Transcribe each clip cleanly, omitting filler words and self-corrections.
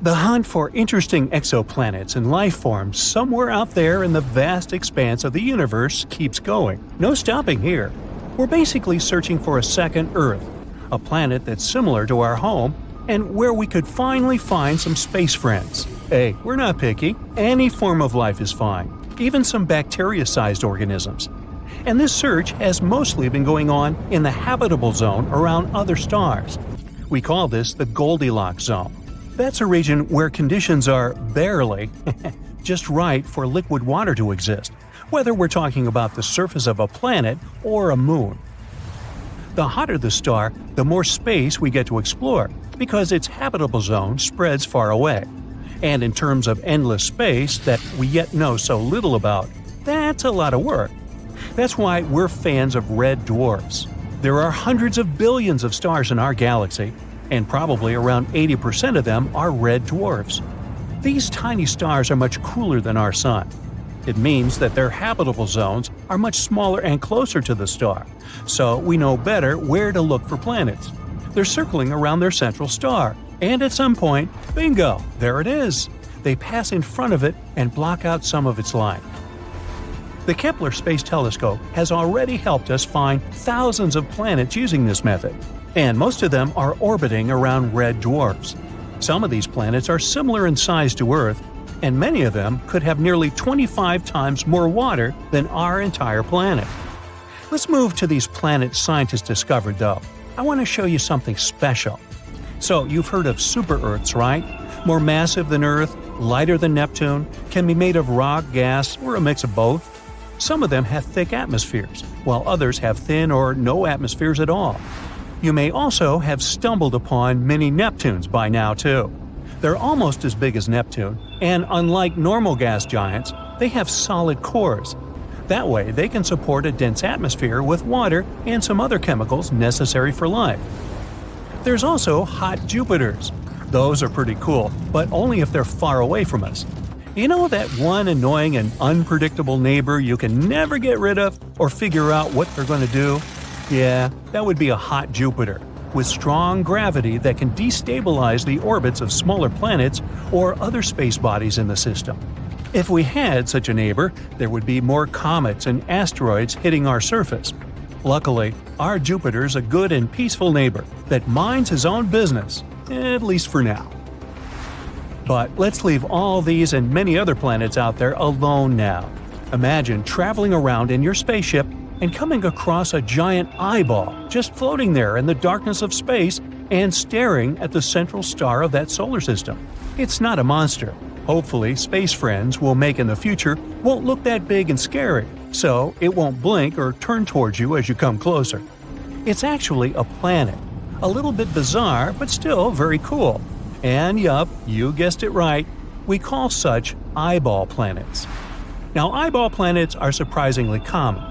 The hunt for interesting exoplanets and life forms somewhere out there in the vast expanse of the universe keeps going. No stopping here. We're basically searching for a second Earth, a planet that's similar to our home, and where we could finally find some space friends. Hey, we're not picky. Any form of life is fine, even some bacteria-sized organisms. And this search has mostly been going on in the habitable zone around other stars. We call this the Goldilocks zone. That's a region where conditions are barely just right for liquid water to exist, whether we're talking about the surface of a planet or a moon. The hotter the star, the more space we get to explore, because its habitable zone spreads far away. And in terms of endless space that we yet know so little about, that's a lot of work. That's why we're fans of red dwarfs. There are hundreds of billions of stars in our galaxy, and probably around 80% of them are red dwarfs. These tiny stars are much cooler than our Sun. It means that their habitable zones are much smaller and closer to the star, so we know better where to look for planets. They're circling around their central star, and at some point, bingo, there it is. They pass in front of it and block out some of its light. The Kepler Space Telescope has already helped us find thousands of planets using this method, and most of them are orbiting around red dwarfs. Some of these planets are similar in size to Earth, and many of them could have nearly 25 times more water than our entire planet. Let's move to these planets scientists discovered, though. I want to show you something special. So, you've heard of super-Earths, right? More massive than Earth, lighter than Neptune, can be made of rock, gas, or a mix of both. Some of them have thick atmospheres, while others have thin or no atmospheres at all. You may also have stumbled upon mini Neptunes by now, too. They're almost as big as Neptune, and unlike normal gas giants, they have solid cores. That way, they can support a dense atmosphere with water and some other chemicals necessary for life. There's also hot Jupiters. Those are pretty cool, but only if they're far away from us. You know that one annoying and unpredictable neighbor you can never get rid of or figure out what they're going to do? Yeah, that would be a hot Jupiter, with strong gravity that can destabilize the orbits of smaller planets or other space bodies in the system. If we had such a neighbor, there would be more comets and asteroids hitting our surface. Luckily, our Jupiter's a good and peaceful neighbor that minds his own business, at least for now. But let's leave all these and many other planets out there alone now. Imagine traveling around in your spaceship and coming across a giant eyeball just floating there in the darkness of space and staring at the central star of that solar system. It's not a monster. Hopefully, space friends we'll make in the future won't look that big and scary, so it won't blink or turn towards you as you come closer. It's actually a planet. A little bit bizarre, but still very cool. And yup, you guessed it right, we call such eyeball planets. Now, eyeball planets are surprisingly common.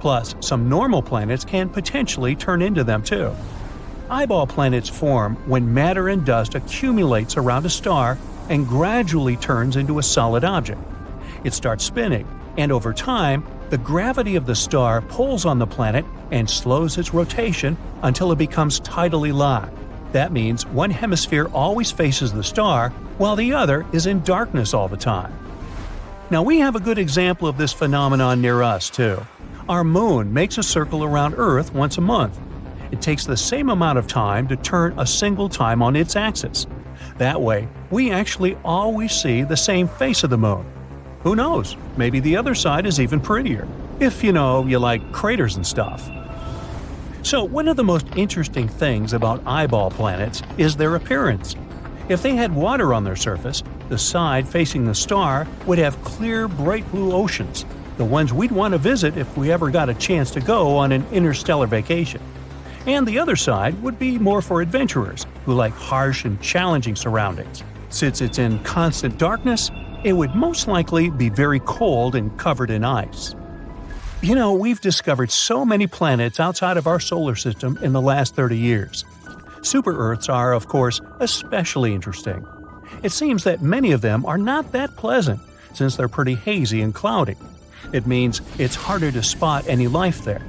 Plus, some normal planets can potentially turn into them too. Eyeball planets form when matter and dust accumulates around a star and gradually turns into a solid object. It starts spinning, and over time, the gravity of the star pulls on the planet and slows its rotation until it becomes tidally locked. That means one hemisphere always faces the star, while the other is in darkness all the time. Now, we have a good example of this phenomenon near us, too. Our moon makes a circle around Earth once a month. It takes the same amount of time to turn a single time on its axis. That way, we actually always see the same face of the moon. Who knows, maybe the other side is even prettier, if you like craters and stuff. So, one of the most interesting things about eyeball planets is their appearance. If they had water on their surface, the side facing the star would have clear, bright blue oceans, the ones we'd want to visit if we ever got a chance to go on an interstellar vacation. And the other side would be more for adventurers who like harsh and challenging surroundings. Since it's in constant darkness, it would most likely be very cold and covered in ice. We've discovered so many planets outside of our solar system in the last 30 years. Super-Earths are, of course, especially interesting. It seems that many of them are not that pleasant, since they're pretty hazy and cloudy. It means it's harder to spot any life there.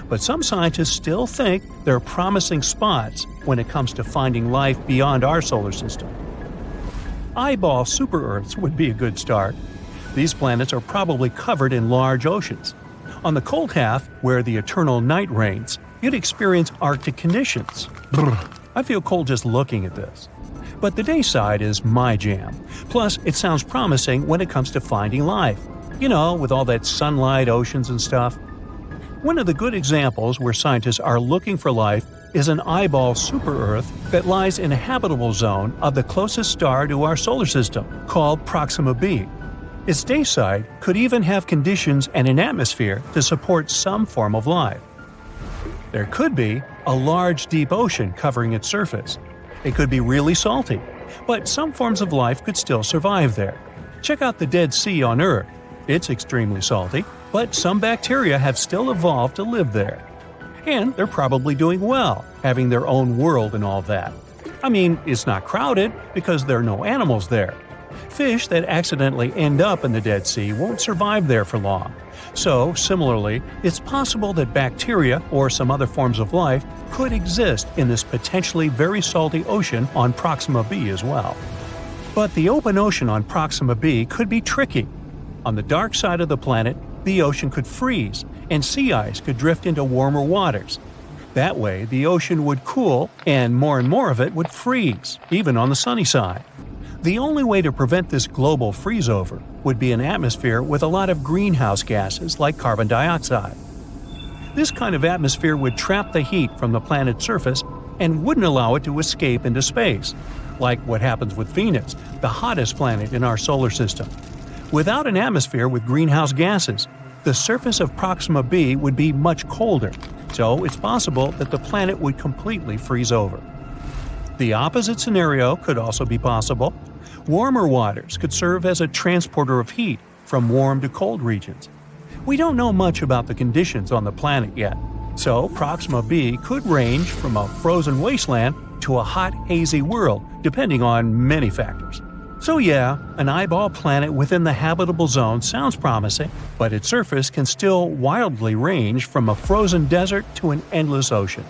But some scientists still think they're promising spots when it comes to finding life beyond our solar system. Eyeball super-Earths would be a good start. These planets are probably covered in large oceans. On the cold half, where the eternal night reigns, you'd experience Arctic conditions. Brr, I feel cold just looking at this. But the day side is my jam. Plus, it sounds promising when it comes to finding life. You know, with all that sunlight, oceans and stuff. One of the good examples where scientists are looking for life is an eyeball super-Earth that lies in a habitable zone of the closest star to our solar system, called Proxima b. Its day side could even have conditions and an atmosphere to support some form of life. There could be a large deep ocean covering its surface. It could be really salty, but some forms of life could still survive there. Check out the Dead Sea on Earth. It's extremely salty, but some bacteria have still evolved to live there. And they're probably doing well, having their own world and all that. I mean, it's not crowded because there are no animals there. Fish that accidentally end up in the Dead Sea won't survive there for long. So, similarly, it's possible that bacteria or some other forms of life could exist in this potentially very salty ocean on Proxima b as well. But the open ocean on Proxima b could be tricky. On the dark side of the planet, the ocean could freeze, and sea ice could drift into warmer waters. That way, the ocean would cool, and more of it would freeze, even on the sunny side. The only way to prevent this global freeze-over would be an atmosphere with a lot of greenhouse gases like carbon dioxide. This kind of atmosphere would trap the heat from the planet's surface and wouldn't allow it to escape into space, like what happens with Venus, the hottest planet in our solar system. Without an atmosphere with greenhouse gases, the surface of Proxima b would be much colder, so it's possible that the planet would completely freeze over. The opposite scenario could also be possible. Warmer waters could serve as a transporter of heat from warm to cold regions. We don't know much about the conditions on the planet yet, so Proxima b could range from a frozen wasteland to a hot, hazy world, depending on many factors. So yeah, an eyeball planet within the habitable zone sounds promising, but its surface can still wildly range from a frozen desert to an endless ocean.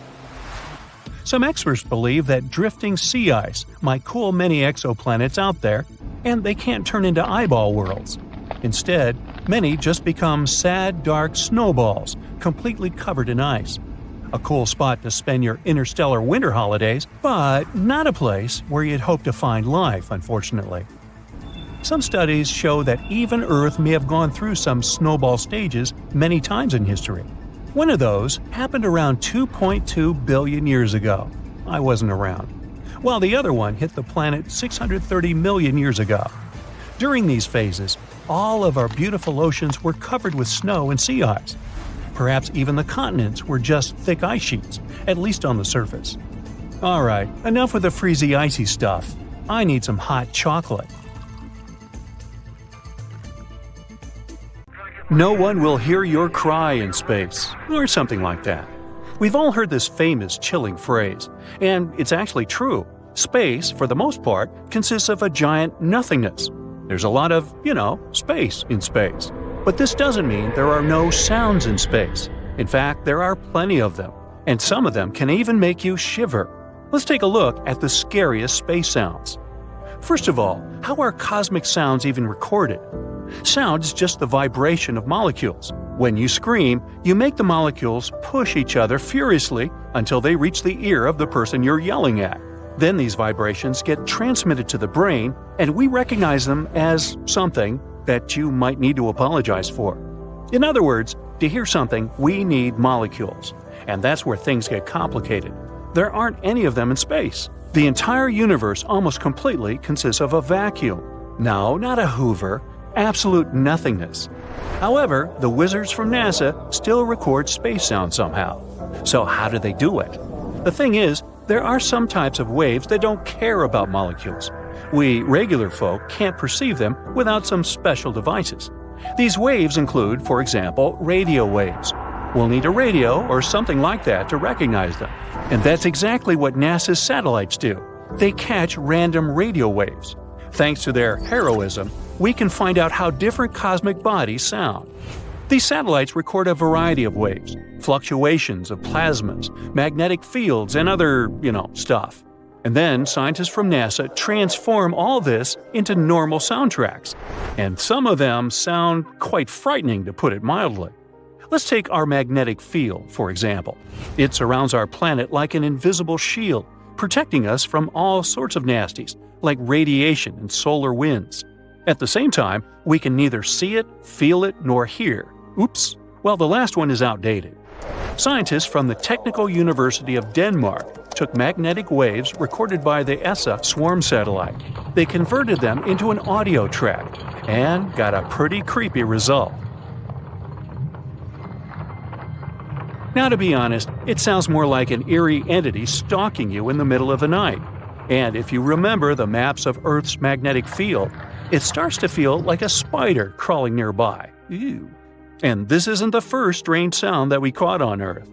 Some experts believe that drifting sea ice might cool many exoplanets out there, and they can't turn into eyeball worlds. Instead, many just become sad, dark snowballs, completely covered in ice. A cool spot to spend your interstellar winter holidays, but not a place where you'd hope to find life, unfortunately. Some studies show that even Earth may have gone through some snowball stages many times in history. One of those happened around 2.2 billion years ago. I wasn't around. While the other one hit the planet 630 million years ago. During these phases, all of our beautiful oceans were covered with snow and sea ice. Perhaps even the continents were just thick ice sheets, at least on the surface. Alright, enough with the freezy icy stuff. I need some hot chocolate. No one will hear your cry in space, or something like that. We've all heard this famous chilling phrase, and it's actually true. Space, for the most part, consists of a giant nothingness. There's a lot of, space in space. But this doesn't mean there are no sounds in space. In fact, there are plenty of them, and some of them can even make you shiver. Let's take a look at the scariest space sounds. First of all, how are cosmic sounds even recorded? Sound is just the vibration of molecules. When you scream, you make the molecules push each other furiously until they reach the ear of the person you're yelling at. Then these vibrations get transmitted to the brain, and we recognize them as something that you might need to apologize for. In other words, to hear something, we need molecules. And that's where things get complicated. There aren't any of them in space. The entire universe almost completely consists of a vacuum. No, not a Hoover. Absolute nothingness. However, the wizards from NASA still record space sound somehow. So how do they do it? The thing is, there are some types of waves that don't care about molecules. We regular folk can't perceive them without some special devices. These waves include, for example, radio waves. We'll need a radio or something like that to recognize them. And that's exactly what NASA's satellites do. They catch random radio waves. Thanks to their heroism, we can find out how different cosmic bodies sound. These satellites record a variety of waves, fluctuations of plasmas, magnetic fields, and other, stuff. And then scientists from NASA transform all this into normal soundtracks. And some of them sound quite frightening, to put it mildly. Let's take our magnetic field, for example. It surrounds our planet like an invisible shield, protecting us from all sorts of nasties, like radiation and solar winds. At the same time, we can neither see it, feel it, nor hear. Oops. Well, the last one is outdated. Scientists from the Technical University of Denmark took magnetic waves recorded by the ESA swarm satellite. They converted them into an audio track and got a pretty creepy result. Now, to be honest, it sounds more like an eerie entity stalking you in the middle of the night. And if you remember the maps of Earth's magnetic field, it starts to feel like a spider crawling nearby. Ew. And this isn't the first strange sound that we caught on Earth.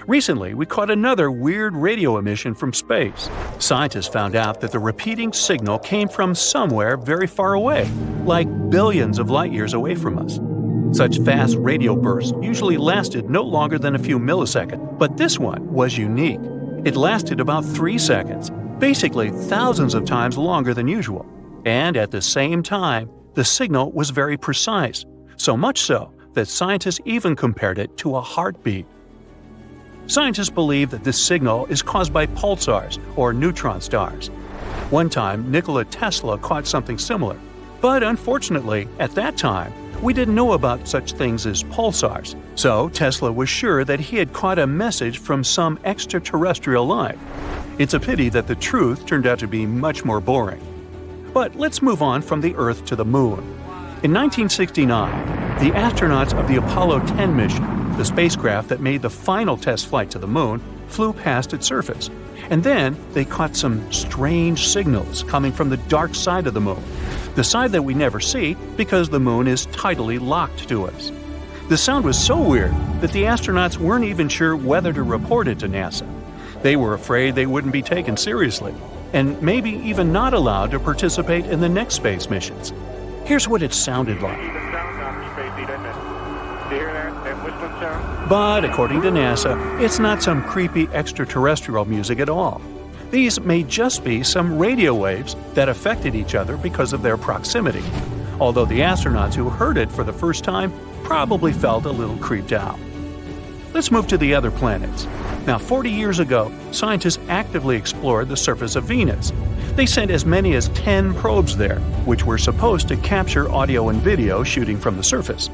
Recently, we caught another weird radio emission from space. Scientists found out that the repeating signal came from somewhere very far away, like billions of light years away from us. Such fast radio bursts usually lasted no longer than a few milliseconds, but this one was unique. It lasted about 3 seconds, basically thousands of times longer than usual. And at the same time, the signal was very precise, so much so that scientists even compared it to a heartbeat. Scientists believe that this signal is caused by pulsars, or neutron stars. One time, Nikola Tesla caught something similar, but unfortunately, at that time, we didn't know about such things as pulsars, so Tesla was sure that he had caught a message from some extraterrestrial life. It's a pity that the truth turned out to be much more boring. But let's move on from the Earth to the Moon. In 1969, the astronauts of the Apollo 10 mission, the spacecraft that made the final test flight to the Moon, flew past its surface. And then they caught some strange signals coming from the dark side of the Moon, the side that we never see because the Moon is tidally locked to us. The sound was so weird that the astronauts weren't even sure whether to report it to NASA. They were afraid they wouldn't be taken seriously, and maybe even not allowed to participate in the next space missions. Here's what it sounded like. But according to NASA, it's not some creepy extraterrestrial music at all. These may just be some radio waves that affected each other because of their proximity, although the astronauts who heard it for the first time probably felt a little creeped out. Let's move to the other planets. Now, 40 years ago, scientists actively explored the surface of Venus. They sent as many as 10 probes there, which were supposed to capture audio and video shooting from the surface.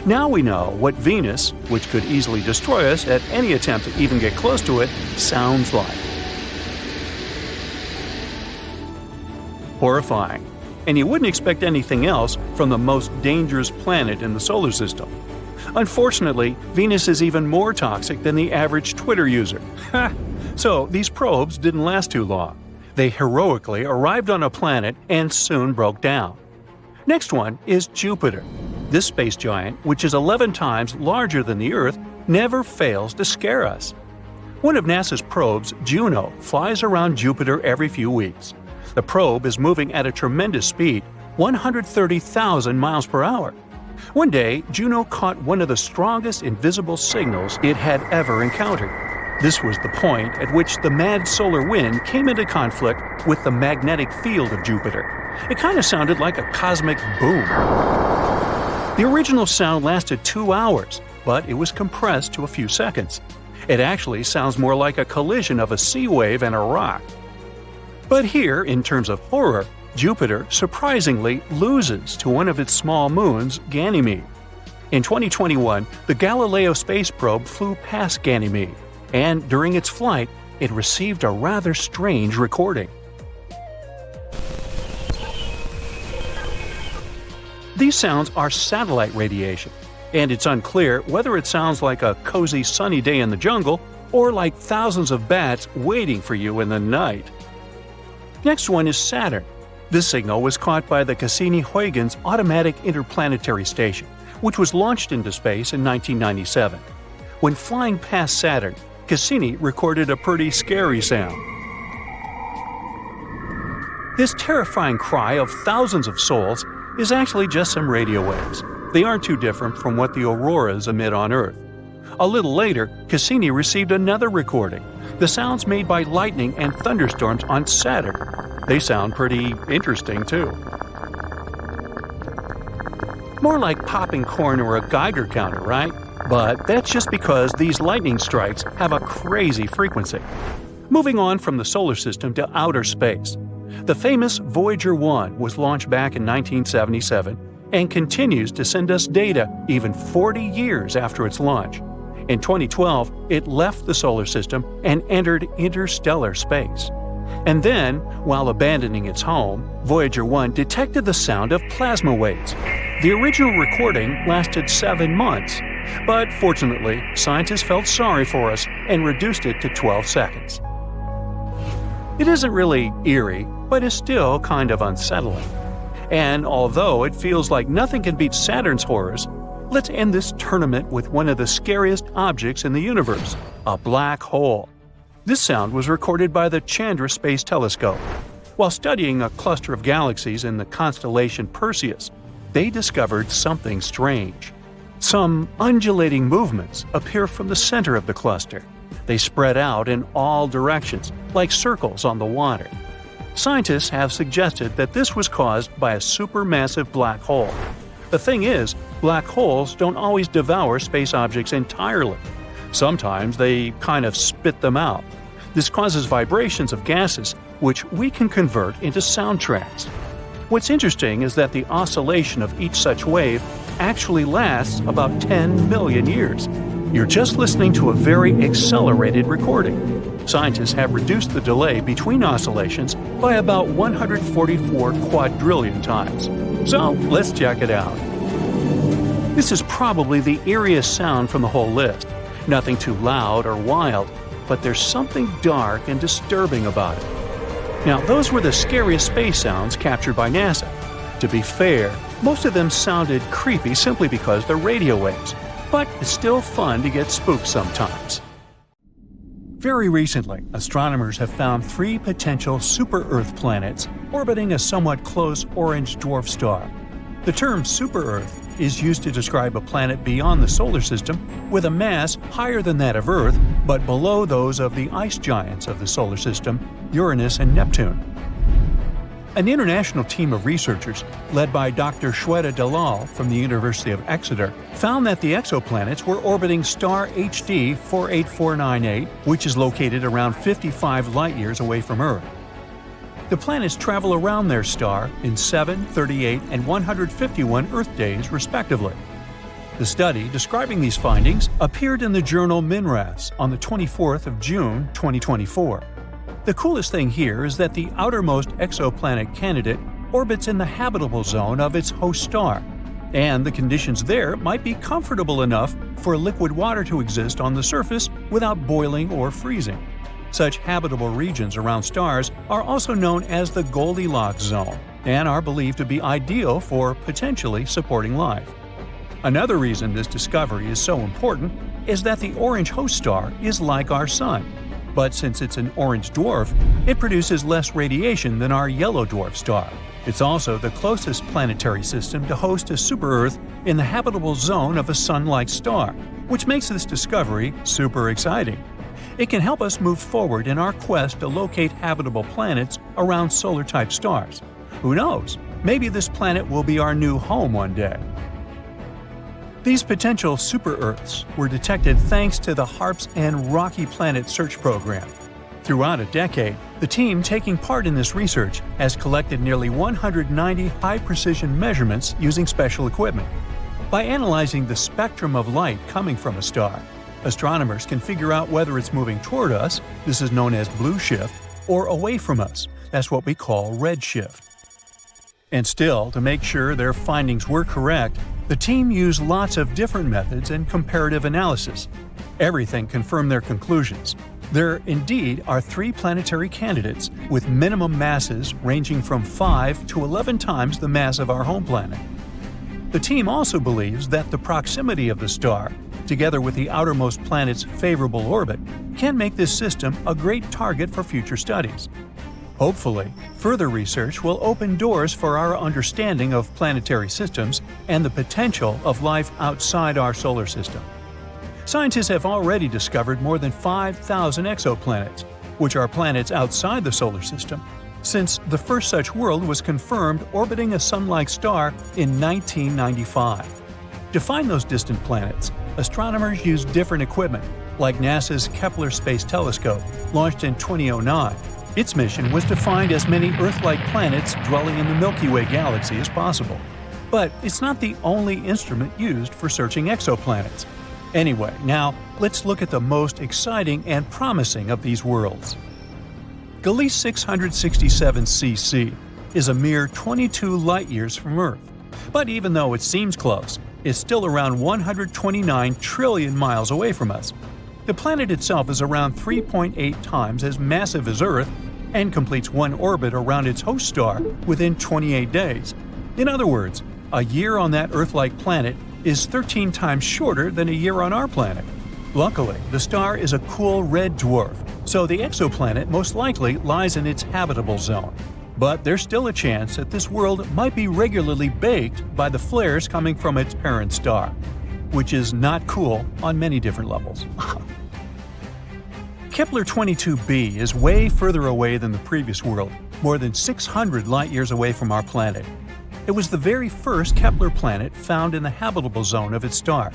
Now we know what Venus, which could easily destroy us at any attempt to even get close to it, sounds like. Horrifying. And you wouldn't expect anything else from the most dangerous planet in the solar system. Unfortunately, Venus is even more toxic than the average Twitter user. So these probes didn't last too long. They heroically arrived on a planet and soon broke down. Next one is Jupiter. This space giant, which is 11 times larger than the Earth, never fails to scare us. One of NASA's probes, Juno, flies around Jupiter every few weeks. The probe is moving at a tremendous speed, 130,000 miles per hour. One day, Juno caught one of the strongest invisible signals it had ever encountered. This was the point at which the mad solar wind came into conflict with the magnetic field of Jupiter. It kind of sounded like a cosmic boom. The original sound lasted 2 hours, but it was compressed to a few seconds. It actually sounds more like a collision of a sea wave and a rock. But here, in terms of horror, Jupiter surprisingly loses to one of its small moons, Ganymede. In 2021, the Galileo space probe flew past Ganymede, and during its flight, it received a rather strange recording. These sounds are satellite radiation, and it's unclear whether it sounds like a cozy sunny day in the jungle or like thousands of bats waiting for you in the night. Next one is Saturn. This signal was caught by the Cassini-Huygens Automatic Interplanetary Station, which was launched into space in 1997. When flying past Saturn, Cassini recorded a pretty scary sound. This terrifying cry of thousands of souls is actually just some radio waves. They aren't too different from what the auroras emit on Earth. A little later, Cassini received another recording. the sounds made by lightning and thunderstorms on Saturn. They sound pretty interesting, too. More like popping corn or a Geiger counter, right? But that's just because these lightning strikes have a crazy frequency. Moving on from the solar system to outer space. The famous Voyager 1 was launched back in 1977 and continues to send us data even 40 years after its launch. In 2012, it left the solar system and entered interstellar space. And then, while abandoning its home, Voyager 1 detected the sound of plasma waves. The original recording lasted 7 months, but fortunately, scientists felt sorry for us and reduced it to 12 seconds. It isn't really eerie, but is still kind of unsettling. And although it feels like nothing can beat Saturn's horrors, let's end this tournament with one of the scariest objects in the universe, a black hole. This sound was recorded by the Chandra Space Telescope. While studying a cluster of galaxies in the constellation Perseus, they discovered something strange. Some undulating movements appear from the center of the cluster. They spread out in all directions, like circles on the water. Scientists have suggested that this was caused by a supermassive black hole. The thing is, black holes don't always devour space objects entirely. Sometimes they kind of spit them out. This causes vibrations of gases, which we can convert into soundtracks. What's interesting is that the oscillation of each such wave actually lasts about 10 million years. You're just listening to a very accelerated recording. Scientists have reduced the delay between oscillations by about 144 quadrillion times. So let's check it out. This is probably the eeriest sound from the whole list. Nothing too loud or wild, but there's something dark and disturbing about it. Now, those were the scariest space sounds captured by NASA. To be fair, most of them sounded creepy simply because they're radio waves, but it's still fun to get spooked sometimes. Very recently, astronomers have found 3 potential super-Earth planets orbiting a somewhat close orange dwarf star. The term super-Earth is used to describe a planet beyond the solar system with a mass higher than that of Earth but below those of the ice giants of the solar system, Uranus and Neptune. An international team of researchers, led by Dr. Shweta Dalal from the University of Exeter, found that the exoplanets were orbiting star HD 48498, which is located around 55 light-years away from Earth. The planets travel around their star in 7, 38, and 151 Earth days, respectively. The study describing these findings appeared in the journal MinRes on the 24th of June, 2024. The coolest thing here is that the outermost exoplanet candidate orbits in the habitable zone of its host star, and the conditions there might be comfortable enough for liquid water to exist on the surface without boiling or freezing. Such habitable regions around stars are also known as the Goldilocks zone and are believed to be ideal for potentially supporting life. Another reason this discovery is so important is that the orange host star is like our Sun. But since it's an orange dwarf, it produces less radiation than our yellow dwarf star. It's also the closest planetary system to host a super-Earth in the habitable zone of a Sun-like star, which makes this discovery super exciting. It can help us move forward in our quest to locate habitable planets around solar-type stars. Who knows? Maybe this planet will be our new home one day. These potential super-Earths were detected thanks to the HARPS and Rocky Planet Search Program. Throughout a decade, the team taking part in this research has collected nearly 190 high-precision measurements using special equipment. By analyzing the spectrum of light coming from a star, astronomers can figure out whether it's moving toward us, this is known as blue shift, or away from us, that's what we call red shift. And still, to make sure their findings were correct, the team used lots of different methods and comparative analysis. Everything confirmed their conclusions. There indeed are 3 planetary candidates with minimum masses ranging from 5 to 11 times the mass of our home planet. The team also believes that the proximity of the star, together with the outermost planet's favorable orbit, can make this system a great target for future studies. Hopefully, further research will open doors for our understanding of planetary systems and the potential of life outside our solar system. Scientists have already discovered more than 5,000 exoplanets, which are planets outside the solar system, since the first such world was confirmed orbiting a Sun-like star in 1995. To find those distant planets, astronomers use different equipment, like NASA's Kepler Space Telescope, launched in 2009. Its mission was to find as many Earth-like planets dwelling in the Milky Way galaxy as possible. But it's not the only instrument used for searching exoplanets. Anyway, now let's look at the most exciting and promising of these worlds. Gliese 667 cc is a mere 22 light-years from Earth. But even though it seems close, it's still around 129 trillion miles away from us. The planet itself is around 3.8 times as massive as Earth and completes one orbit around its host star within 28 days. In other words, a year on that Earth-like planet is 13 times shorter than a year on our planet. Luckily, the star is a cool red dwarf, so the exoplanet most likely lies in its habitable zone. But there's still a chance that this world might be regularly baked by the flares coming from its parent star, which is not cool on many different levels. Kepler-22b is way further away than the previous world, more than 600 light-years away from our planet. It was the very first Kepler planet found in the habitable zone of its star.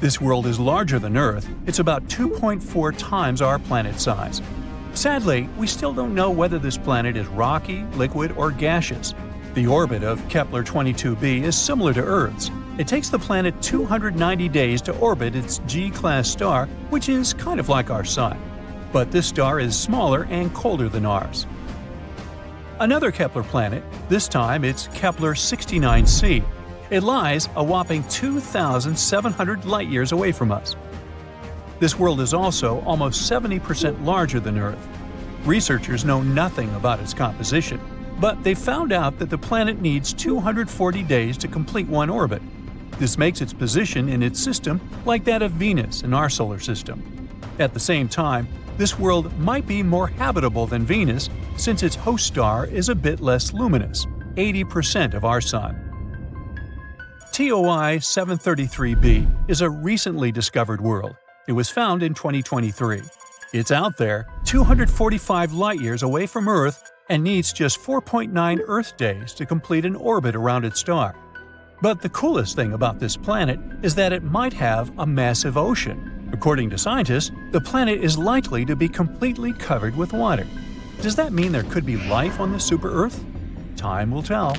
This world is larger than Earth. It's about 2.4 times our planet size. Sadly, we still don't know whether this planet is rocky, liquid, or gaseous. The orbit of Kepler-22b is similar to Earth's. It takes the planet 290 days to orbit its G-class star, which is kind of like our Sun. But this star is smaller and colder than ours. Another Kepler planet, this time it's Kepler-69c. It lies a whopping 2,700 light-years away from us. This world is also almost 70% larger than Earth. Researchers know nothing about its composition, but they found out that the planet needs 240 days to complete one orbit. This makes its position in its system like that of Venus in our solar system. At the same time, this world might be more habitable than Venus since its host star is a bit less luminous, 80% of our Sun. TOI 733b is a recently discovered world. It was found in 2023. It's out there, 245 light-years away from Earth, and needs just 4.9 Earth days to complete an orbit around its star. But the coolest thing about this planet is that it might have a massive ocean. According to scientists, the planet is likely to be completely covered with water. Does that mean there could be life on this super-Earth? Time will tell.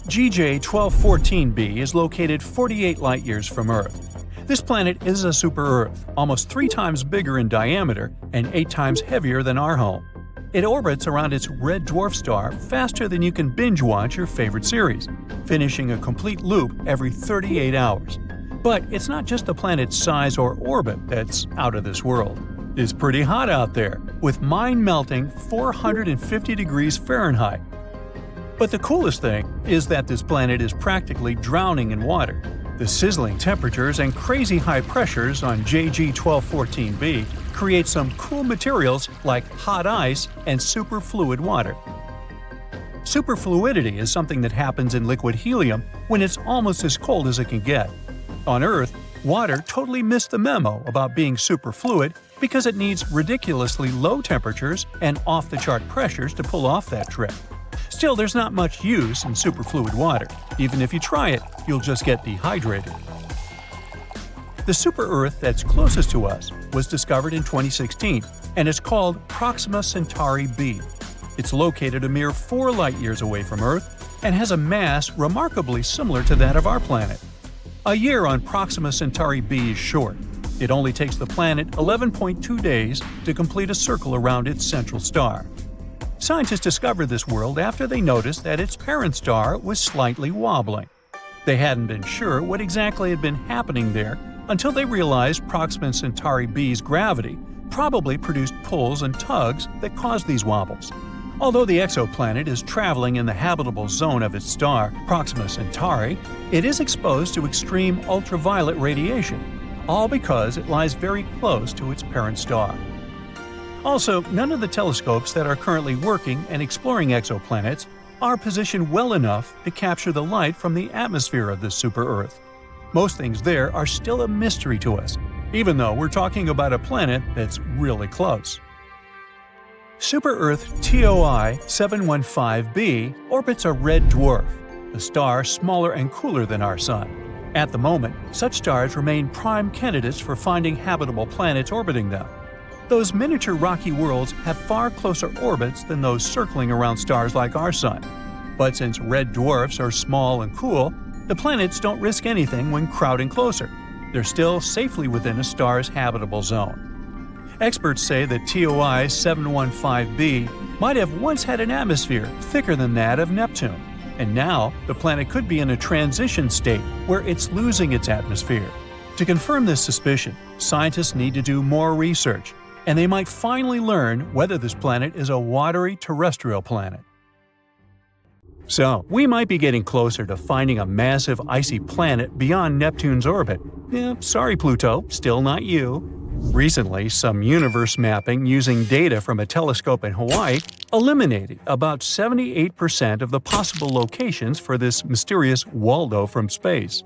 GJ 1214b is located 48 light-years from Earth. This planet is a super-Earth, almost 3 times bigger in diameter and 8 times heavier than our home. It orbits around its red dwarf star faster than you can binge-watch your favorite series, finishing a complete loop every 38 hours. But it's not just the planet's size or orbit that's out of this world. It's pretty hot out there, with mind-melting 450 degrees Fahrenheit. But the coolest thing is that this planet is practically drowning in water. The sizzling temperatures and crazy high pressures on JG 1214b create some cool materials like hot ice and superfluid water. Superfluidity is something that happens in liquid helium when it's almost as cold as it can get. On Earth, water totally missed the memo about being superfluid because it needs ridiculously low temperatures and off-the-chart pressures to pull off that trick. Still, there's not much use in superfluid water. Even if you try it, you'll just get dehydrated. The super-Earth that's closest to us was discovered in 2016, and is called Proxima Centauri b. It's located a mere 4 light-years away from Earth and has a mass remarkably similar to that of our planet. A year on Proxima Centauri b is short. It only takes the planet 11.2 days to complete a circle around its central star. Scientists discovered this world after they noticed that its parent star was slightly wobbling. They hadn't been sure what exactly had been happening there until they realized Proxima Centauri b's gravity probably produced pulls and tugs that caused these wobbles. Although the exoplanet is traveling in the habitable zone of its star, Proxima Centauri, it is exposed to extreme ultraviolet radiation, all because it lies very close to its parent star. Also, none of the telescopes that are currently working and exploring exoplanets are positioned well enough to capture the light from the atmosphere of this super-Earth. Most things there are still a mystery to us, even though we're talking about a planet that's really close. Super-Earth TOI 715b orbits a red dwarf, a star smaller and cooler than our Sun. At the moment, such stars remain prime candidates for finding habitable planets orbiting them. Those miniature rocky worlds have far closer orbits than those circling around stars like our Sun. But since red dwarfs are small and cool, the planets don't risk anything when crowding closer. They're still safely within a star's habitable zone. Experts say that TOI 715b might have once had an atmosphere thicker than that of Neptune, and now the planet could be in a transition state where it's losing its atmosphere. To confirm this suspicion, scientists need to do more research, and they might finally learn whether this planet is a watery terrestrial planet. So, we might be getting closer to finding a massive icy planet beyond Neptune's orbit. Sorry Pluto, still not you. Recently, some universe mapping using data from a telescope in Hawaii eliminated about 78% of the possible locations for this mysterious Waldo from space.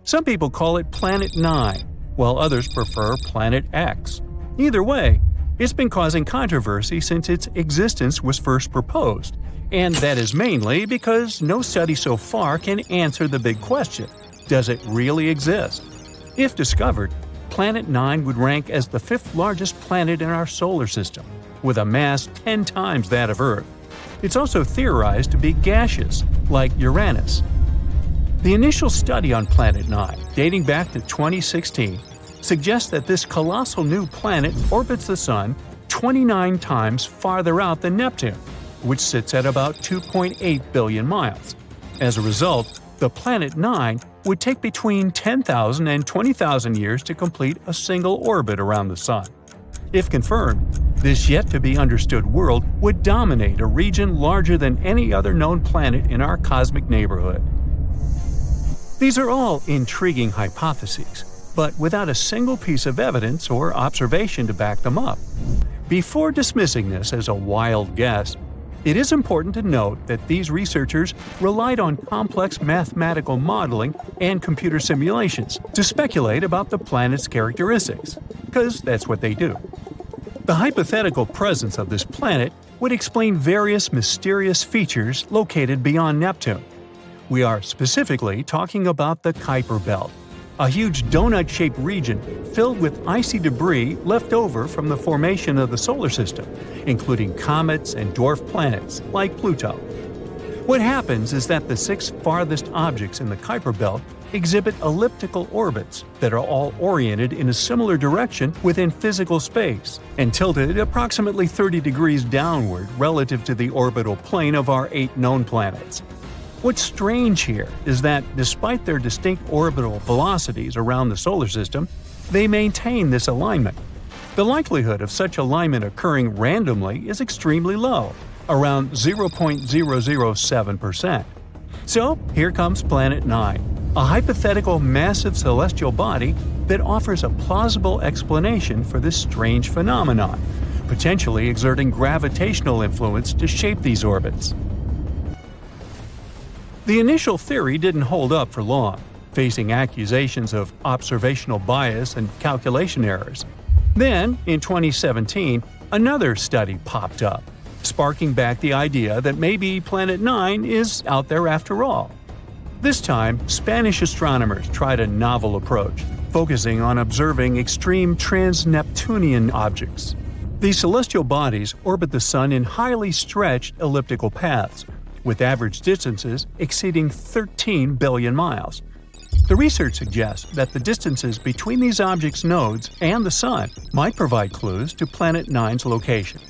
Some people call it Planet 9, while others prefer Planet X. Either way, it's been causing controversy since its existence was first proposed, and that is mainly because no study so far can answer the big question: does it really exist? If discovered, Planet 9 would rank as the fifth largest planet in our solar system, with a mass 10 times that of Earth. It's also theorized to be gaseous, like Uranus. The initial study on Planet 9, dating back to 2016, suggests that this colossal new planet orbits the Sun 29 times farther out than Neptune, which sits at about 2.8 billion miles. As a result, the Planet 9 would take between 10,000 and 20,000 years to complete a single orbit around the Sun. If confirmed, this yet-to-be-understood world would dominate a region larger than any other known planet in our cosmic neighborhood. These are all intriguing hypotheses, but without a single piece of evidence or observation to back them up. Before dismissing this as a wild guess, it is important to note that these researchers relied on complex mathematical modeling and computer simulations to speculate about the planet's characteristics, because that's what they do. The hypothetical presence of this planet would explain various mysterious features located beyond Neptune. We are specifically talking about the Kuiper Belt, a huge donut-shaped region filled with icy debris left over from the formation of the solar system, including comets and dwarf planets like Pluto. What happens is that the 6 farthest objects in the Kuiper Belt exhibit elliptical orbits that are all oriented in a similar direction within physical space and tilted approximately 30 degrees downward relative to the orbital plane of our 8 known planets. What's strange here is that, despite their distinct orbital velocities around the solar system, they maintain this alignment. The likelihood of such alignment occurring randomly is extremely low, around 0.007%. So, here comes Planet 9, a hypothetical massive celestial body that offers a plausible explanation for this strange phenomenon, potentially exerting gravitational influence to shape these orbits. The initial theory didn't hold up for long, facing accusations of observational bias and calculation errors. Then, in 2017, another study popped up, sparking back the idea that maybe Planet 9 is out there after all. This time, Spanish astronomers tried a novel approach, focusing on observing extreme trans-Neptunian objects. These celestial bodies orbit the Sun in highly stretched elliptical paths, with average distances exceeding 13 billion miles. The research suggests that the distances between these objects' nodes and the Sun might provide clues to Planet 9's location.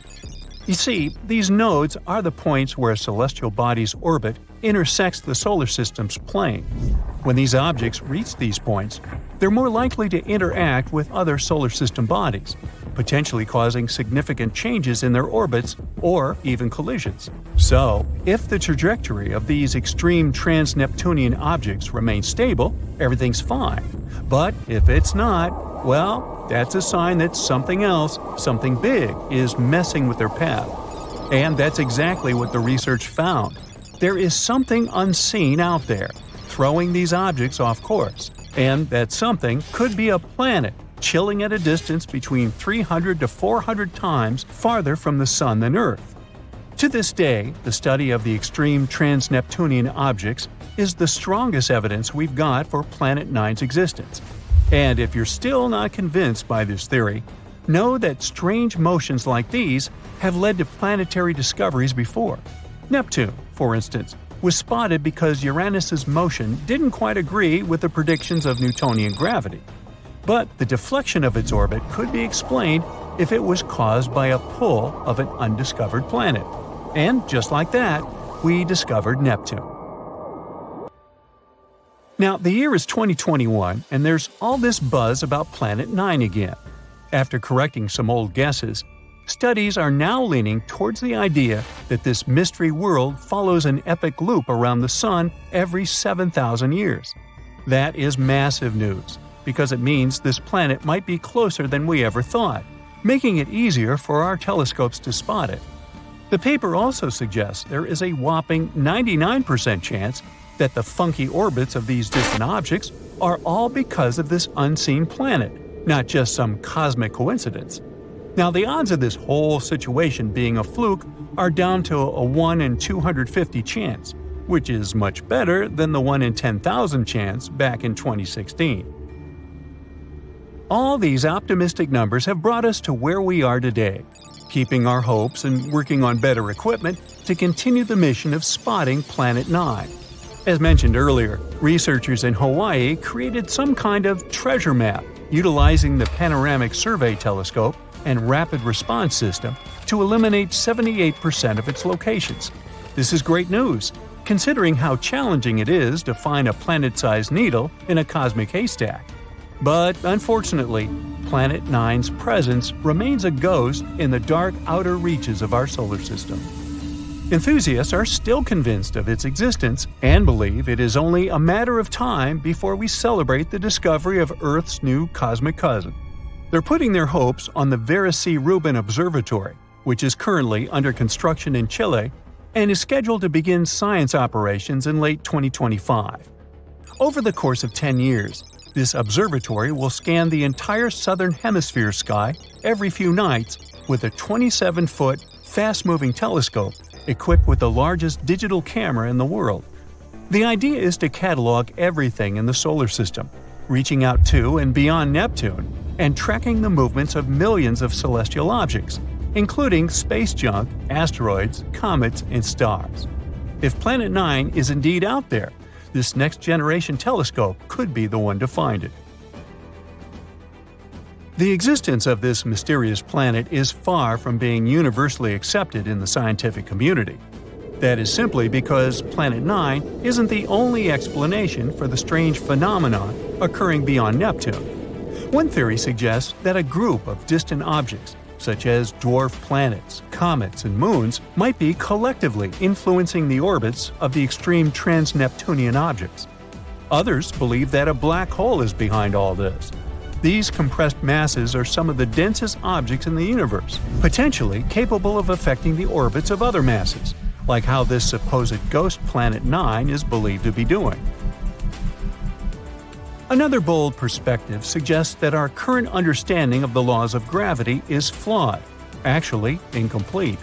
You see, these nodes are the points where a celestial body's orbit intersects the solar system's plane. When these objects reach these points, they're more likely to interact with other solar system bodies, potentially causing significant changes in their orbits or even collisions. So, if the trajectory of these extreme trans-Neptunian objects remains stable, everything's fine. But if it's not, well, that's a sign that something else, something big, is messing with their path. And that's exactly what the research found. There is something unseen out there, throwing these objects off course. And that something could be a planet chilling at a distance between 300 to 400 times farther from the Sun than Earth. To this day, the study of the extreme trans-Neptunian objects is the strongest evidence we've got for Planet 9's existence. And if you're still not convinced by this theory, know that strange motions like these have led to planetary discoveries before. Neptune, for instance, was spotted because Uranus's motion didn't quite agree with the predictions of Newtonian gravity. But the deflection of its orbit could be explained if it was caused by a pull of an undiscovered planet. And just like that, we discovered Neptune. Now, the year is 2021, and there's all this buzz about Planet 9 again. After correcting some old guesses, studies are now leaning towards the idea that this mystery world follows an epic loop around the Sun every 7,000 years. That is massive news, because it means this planet might be closer than we ever thought, making it easier for our telescopes to spot it. The paper also suggests there is a whopping 99% chance that the funky orbits of these distant objects are all because of this unseen planet, not just some cosmic coincidence. Now, the odds of this whole situation being a fluke are down to a 1 in 250 chance, which is much better than the 1 in 10,000 chance back in 2016. All these optimistic numbers have brought us to where we are today, keeping our hopes and working on better equipment to continue the mission of spotting Planet 9. As mentioned earlier, researchers in Hawaii created some kind of treasure map utilizing the Panoramic Survey Telescope and Rapid Response System to eliminate 78% of its locations. This is great news, considering how challenging it is to find a planet-sized needle in a cosmic haystack. But unfortunately, Planet 9's presence remains a ghost in the dark outer reaches of our solar system. Enthusiasts are still convinced of its existence and believe it is only a matter of time before we celebrate the discovery of Earth's new cosmic cousin. They're putting their hopes on the Vera C. Rubin Observatory, which is currently under construction in Chile and is scheduled to begin science operations in late 2025. Over the course of 10 years, this observatory will scan the entire southern hemisphere sky every few nights with a 27-foot, fast-moving telescope equipped with the largest digital camera in the world. The idea is to catalog everything in the solar system, reaching out to and beyond Neptune, and tracking the movements of millions of celestial objects, including space junk, asteroids, comets, and stars. If Planet 9 is indeed out there, this next-generation telescope could be the one to find it. The existence of this mysterious planet is far from being universally accepted in the scientific community. That is simply because Planet 9 isn't the only explanation for the strange phenomenon occurring beyond Neptune. One theory suggests that a group of distant objects, such as dwarf planets, comets, and moons, might be collectively influencing the orbits of the extreme trans-Neptunian objects. Others believe that a black hole is behind all this. These compressed masses are some of the densest objects in the universe, potentially capable of affecting the orbits of other masses, like how this supposed ghost Planet 9 is believed to be doing. Another bold perspective suggests that our current understanding of the laws of gravity is flawed, actually incomplete.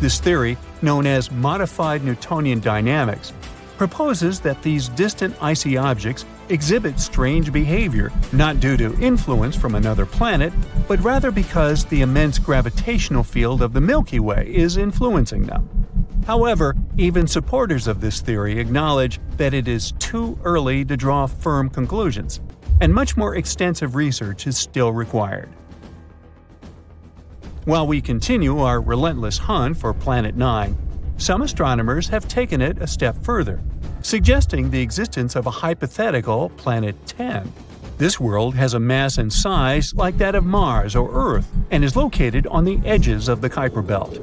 This theory, known as modified Newtonian dynamics, proposes that these distant icy objects exhibit strange behavior not due to influence from another planet, but rather because the immense gravitational field of the Milky Way is influencing them. However, even supporters of this theory acknowledge that it is too early to draw firm conclusions, and much more extensive research is still required. While we continue our relentless hunt for Planet 9, some astronomers have taken it a step further, suggesting the existence of a hypothetical Planet 10. This world has a mass and size like that of Mars or Earth and is located on the edges of the Kuiper Belt.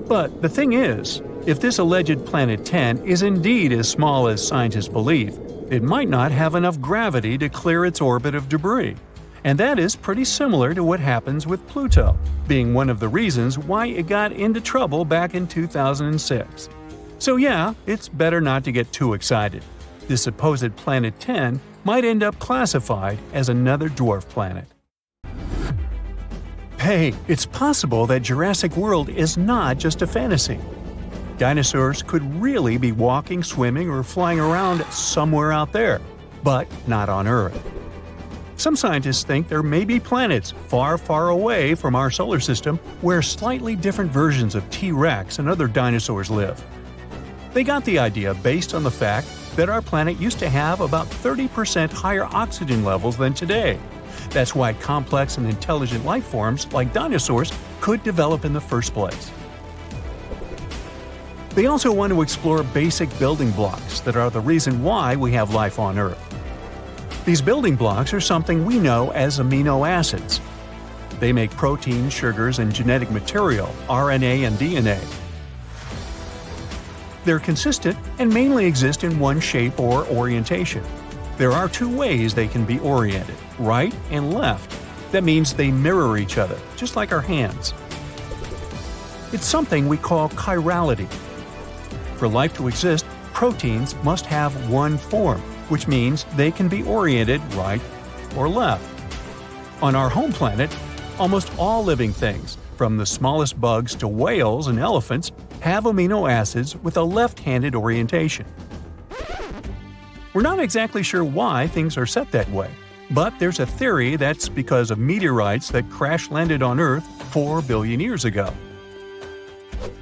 But the thing is, if this alleged Planet 10 is indeed as small as scientists believe, it might not have enough gravity to clear its orbit of debris. And that is pretty similar to what happens with Pluto, being one of the reasons why it got into trouble back in 2006. So yeah, it's better not to get too excited. This supposed Planet 10 might end up classified as another dwarf planet. Hey, it's possible that Jurassic World is not just a fantasy. Dinosaurs could really be walking, swimming, or flying around somewhere out there, but not on Earth. Some scientists think there may be planets far, far away from our solar system where slightly different versions of T-Rex and other dinosaurs live. They got the idea based on the fact that our planet used to have about 30% higher oxygen levels than today. That's why complex and intelligent life forms like dinosaurs could develop in the first place. They also want to explore basic building blocks that are the reason why we have life on Earth. These building blocks are something we know as amino acids. They make proteins, sugars, and genetic material, RNA and DNA. They're consistent and mainly exist in one shape or orientation. There are two ways they can be oriented, right and left. That means they mirror each other, just like our hands. It's something we call chirality. For life to exist, proteins must have one form, which means they can be oriented right or left. On our home planet, almost all living things, from the smallest bugs to whales and elephants, have amino acids with a left-handed orientation. We're not exactly sure why things are set that way, but there's a theory that's because of meteorites that crash-landed on Earth 4 billion years ago.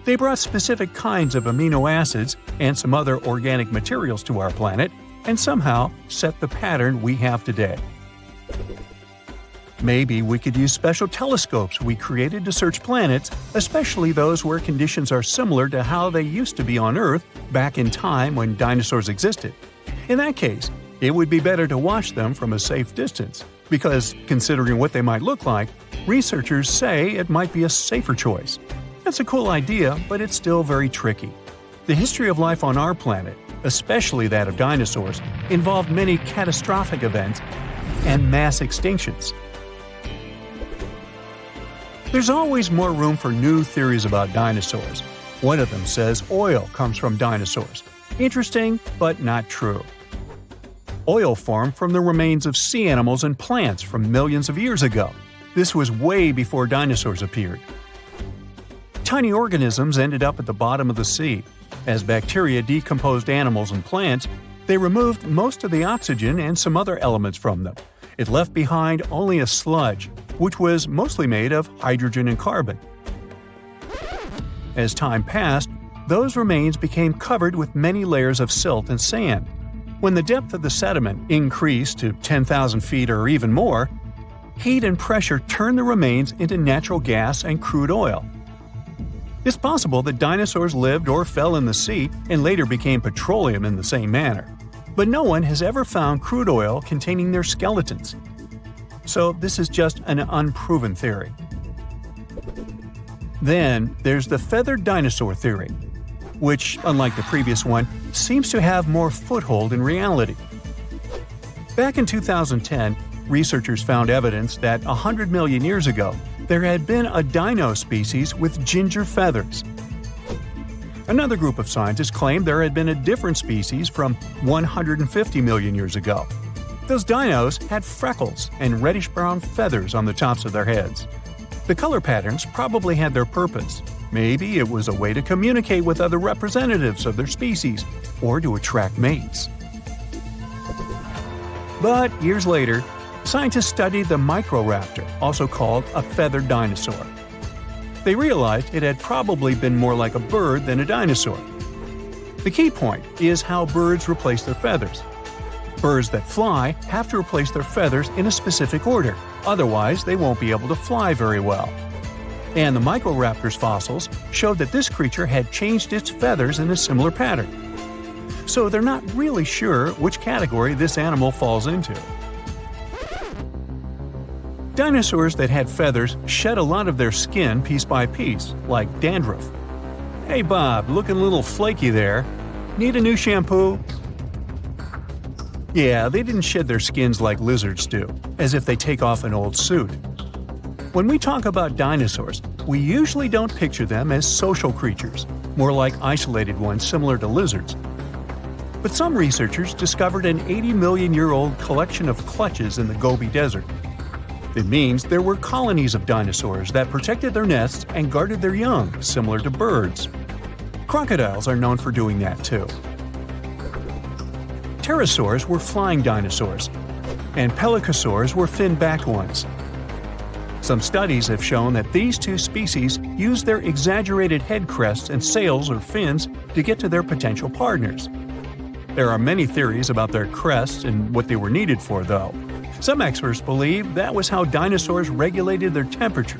They brought specific kinds of amino acids and some other organic materials to our planet, and somehow set the pattern we have today. Maybe we could use special telescopes we created to search planets, especially those where conditions are similar to how they used to be on Earth back in time when dinosaurs existed. In that case, it would be better to watch them from a safe distance, because, considering what they might look like, researchers say it might be a safer choice. That's a cool idea, but it's still very tricky. The history of life on our planet, especially that of dinosaurs, involved many catastrophic events and mass extinctions. There's always more room for new theories about dinosaurs. One of them says oil comes from dinosaurs. Interesting, but not true. Oil formed from the remains of sea animals and plants from millions of years ago. This was way before dinosaurs appeared. Tiny organisms ended up at the bottom of the sea. As bacteria decomposed animals and plants, they removed most of the oxygen and some other elements from them. It left behind only a sludge, which was mostly made of hydrogen and carbon. As time passed, those remains became covered with many layers of silt and sand. When the depth of the sediment increased to 10,000 feet or even more, heat and pressure turned the remains into natural gas and crude oil. It's possible that dinosaurs lived or fell in the sea and later became petroleum in the same manner. But no one has ever found crude oil containing their skeletons. So this is just an unproven theory. Then there's the feathered dinosaur theory, which, unlike the previous one, seems to have more foothold in reality. Back in 2010, researchers found evidence that 100 million years ago, there had been a dino species with ginger feathers. Another group of scientists claimed there had been a different species from 150 million years ago. Those dinos had freckles and reddish-brown feathers on the tops of their heads. The color patterns probably had their purpose. Maybe it was a way to communicate with other representatives of their species or to attract mates. But years later, scientists studied the Microraptor, also called a feathered dinosaur. They realized it had probably been more like a bird than a dinosaur. The key point is how birds replace their feathers. Birds that fly have to replace their feathers in a specific order, otherwise they won't be able to fly very well. And the Microraptor's fossils showed that this creature had changed its feathers in a similar pattern. So they're not really sure which category this animal falls into. Dinosaurs that had feathers shed a lot of their skin piece by piece, like dandruff. Hey Bob, looking a little flaky there. Need a new shampoo? Yeah, they didn't shed their skins like lizards do, as if they take off an old suit. When we talk about dinosaurs, we usually don't picture them as social creatures, more like isolated ones similar to lizards. But some researchers discovered an 80-million-year-old collection of clutches in the Gobi Desert. It means there were colonies of dinosaurs that protected their nests and guarded their young, similar to birds. Crocodiles are known for doing that too. Pterosaurs were flying dinosaurs, and pelycosaurs were fin-backed ones. Some studies have shown that these two species used their exaggerated head crests and sails or fins to get to their potential partners. There are many theories about their crests and what they were needed for, though. Some experts believe that was how dinosaurs regulated their temperature.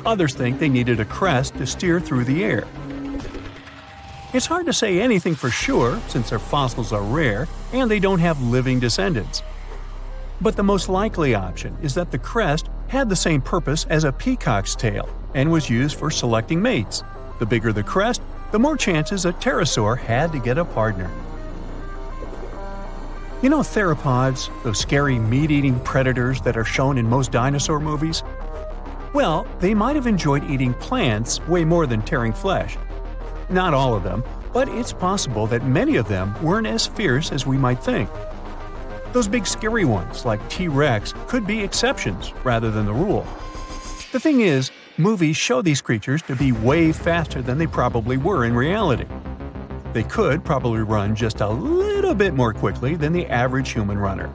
Others think they needed a crest to steer through the air. It's hard to say anything for sure since their fossils are rare and they don't have living descendants. But the most likely option is that the crest had the same purpose as a peacock's tail and was used for selecting mates. The bigger the crest, the more chances a pterosaur had to get a partner. You know theropods, those scary meat-eating predators that are shown in most dinosaur movies? Well, they might have enjoyed eating plants way more than tearing flesh. Not all of them, but it's possible that many of them weren't as fierce as we might think. Those big scary ones, like T-Rex, could be exceptions rather than the rule. The thing is, movies show these creatures to be way faster than they probably were in reality. They could probably run just a little bit more quickly than the average human runner.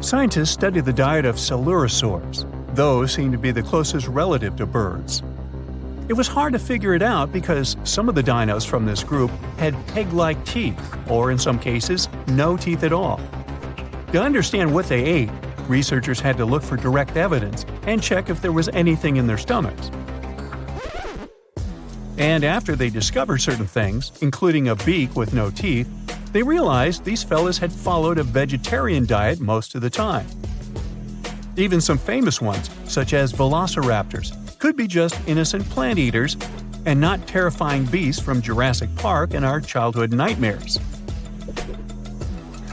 Scientists study the diet of coelurosaurs. Those seem to be the closest relative to birds. It was hard to figure it out because some of the dinos from this group had peg-like teeth, or in some cases, no teeth at all. To understand what they ate, researchers had to look for direct evidence and check if there was anything in their stomachs. And after they discovered certain things, including a beak with no teeth, they realized these fellas had followed a vegetarian diet most of the time. Even some famous ones, such as velociraptors, could be just innocent plant eaters and not terrifying beasts from Jurassic Park and our childhood nightmares.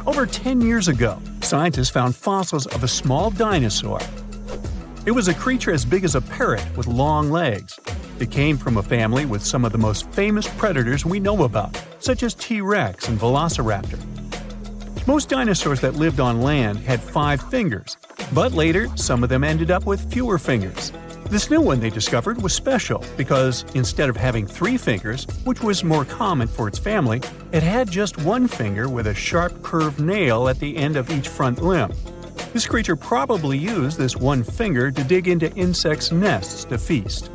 Over 10 years ago, scientists found fossils of a small dinosaur. It was a creature as big as a parrot with long legs. It came from a family with some of the most famous predators we know about, such as T-Rex and Velociraptor. Most dinosaurs that lived on land had 5 fingers, but later some of them ended up with fewer fingers. This new one they discovered was special because instead of having 3 fingers, which was more common for its family, it had just 1 finger with a sharp curved nail at the end of each front limb. This creature probably used this 1 finger to dig into insects' nests to feast.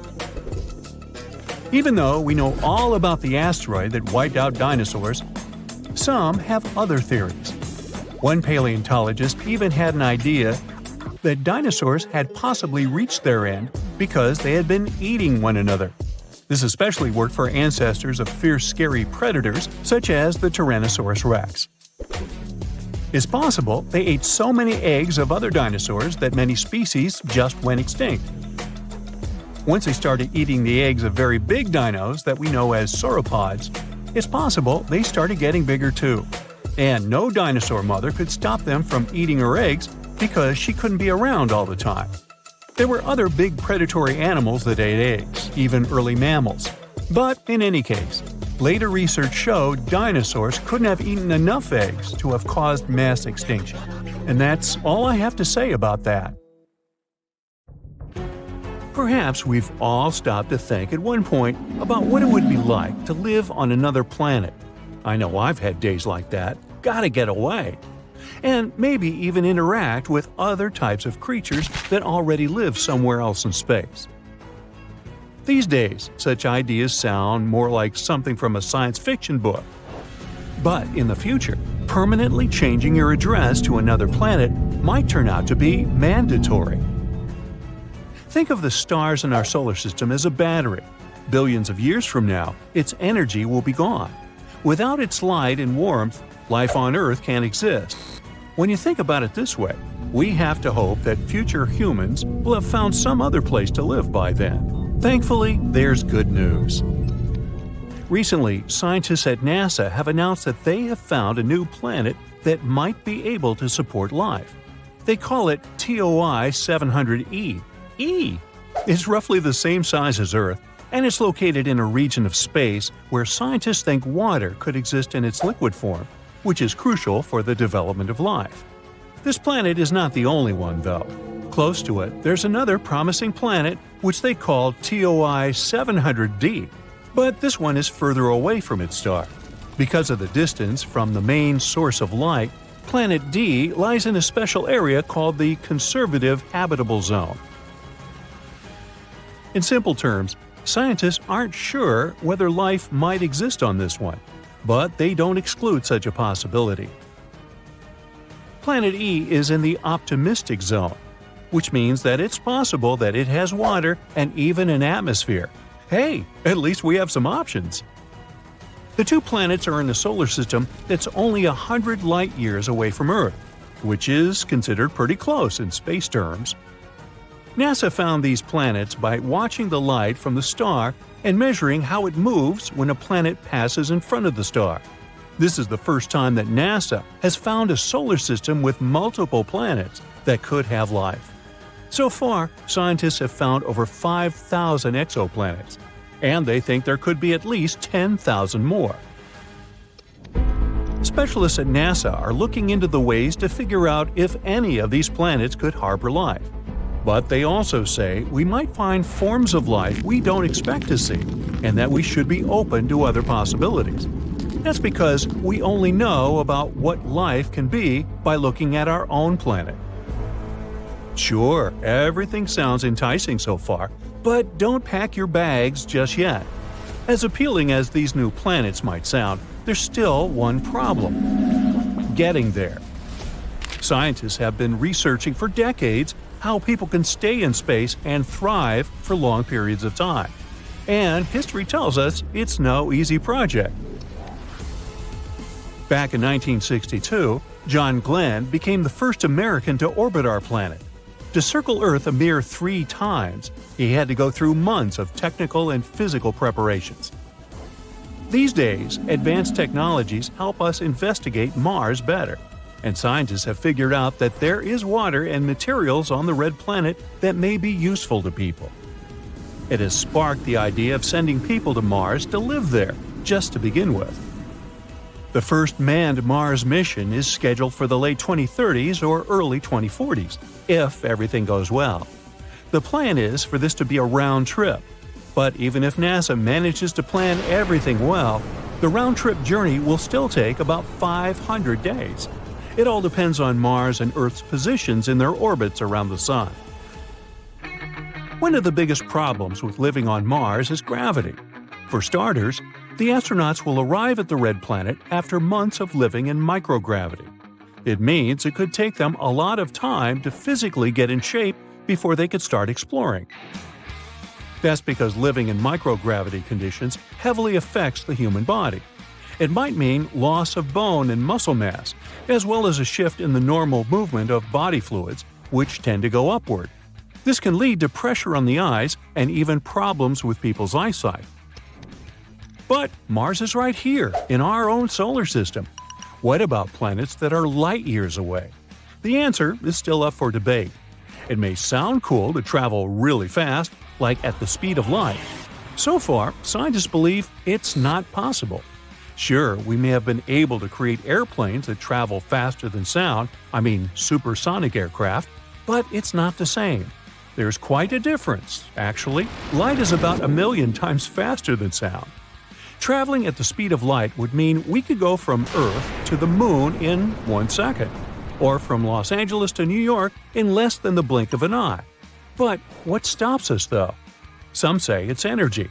Even though we know all about the asteroid that wiped out dinosaurs, some have other theories. One paleontologist even had an idea that dinosaurs had possibly reached their end because they had been eating one another. This especially worked for ancestors of fierce, scary predators such as the Tyrannosaurus rex. It's possible they ate so many eggs of other dinosaurs that many species just went extinct. Once they started eating the eggs of very big dinos that we know as sauropods, it's possible they started getting bigger too. And no dinosaur mother could stop them from eating her eggs because she couldn't be around all the time. There were other big predatory animals that ate eggs, even early mammals. But in any case, later research showed dinosaurs couldn't have eaten enough eggs to have caused mass extinction. And that's all I have to say about that. Perhaps we've all stopped to think at one point about what it would be like to live on another planet. I know I've had days like that. Gotta get away. And maybe even interact with other types of creatures that already live somewhere else in space. These days, such ideas sound more like something from a science fiction book. But in the future, permanently changing your address to another planet might turn out to be mandatory. Think of the stars in our solar system as a battery. Billions of years from now, its energy will be gone. Without its light and warmth, life on Earth can't exist. When you think about it this way, we have to hope that future humans will have found some other place to live by then. Thankfully, there's good news. Recently, scientists at NASA have announced that they have found a new planet that might be able to support life. They call it TOI 700e. It's roughly the same size as Earth, and it's located in a region of space where scientists think water could exist in its liquid form, which is crucial for the development of life. This planet is not the only one, though. Close to it, there's another promising planet which they call TOI 700d, but this one is further away from its star. Because of the distance from the main source of light, Planet D lies in a special area called the Conservative Habitable Zone. In simple terms, scientists aren't sure whether life might exist on this one, but they don't exclude such a possibility. Planet E is in the optimistic zone, which means that it's possible that it has water and even an atmosphere. Hey, at least we have some options. The two planets are in a solar system that's only 100 light-years away from Earth, which is considered pretty close in space terms. NASA found these planets by watching the light from the star and measuring how it moves when a planet passes in front of the star. This is the first time that NASA has found a solar system with multiple planets that could have life. So far, scientists have found over 5,000 exoplanets, and they think there could be at least 10,000 more. Specialists at NASA are looking into the ways to figure out if any of these planets could harbor life. But they also say we might find forms of life we don't expect to see, and that we should be open to other possibilities. That's because we only know about what life can be by looking at our own planet. Sure, everything sounds enticing so far, but don't pack your bags just yet. As appealing as these new planets might sound, there's still one problem: getting there. Scientists have been researching for decades how people can stay in space and thrive for long periods of time. And history tells us it's no easy project. Back in 1962, John Glenn became the first American to orbit our planet. To circle Earth a mere 3 times, he had to go through months of technical and physical preparations. These days, advanced technologies help us investigate Mars better, and scientists have figured out that there is water and materials on the red planet that may be useful to people. It has sparked the idea of sending people to Mars to live there, just to begin with. The first manned Mars mission is scheduled for the late 2030s or early 2040s, if everything goes well. The plan is for this to be a round trip, but even if NASA manages to plan everything well, the round-trip journey will still take about 500 days. It all depends on Mars and Earth's positions in their orbits around the Sun. One of the biggest problems with living on Mars is gravity. For starters, the astronauts will arrive at the red planet after months of living in microgravity. It means it could take them a lot of time to physically get in shape before they could start exploring. That's because living in microgravity conditions heavily affects the human body. It might mean loss of bone and muscle mass, as well as a shift in the normal movement of body fluids, which tend to go upward. This can lead to pressure on the eyes and even problems with people's eyesight. But Mars is right here, in our own solar system. What about planets that are light years away? The answer is still up for debate. It may sound cool to travel really fast, like at the speed of light. So far, scientists believe it's not possible. Sure, we may have been able to create airplanes that travel faster than sound, supersonic aircraft, but it's not the same. There's quite a difference, actually. Light is about 1,000,000 times faster than sound. Traveling at the speed of light would mean we could go from Earth to the Moon in 1 second, or from Los Angeles to New York in less than the blink of an eye. But what stops us, though? Some say it's energy.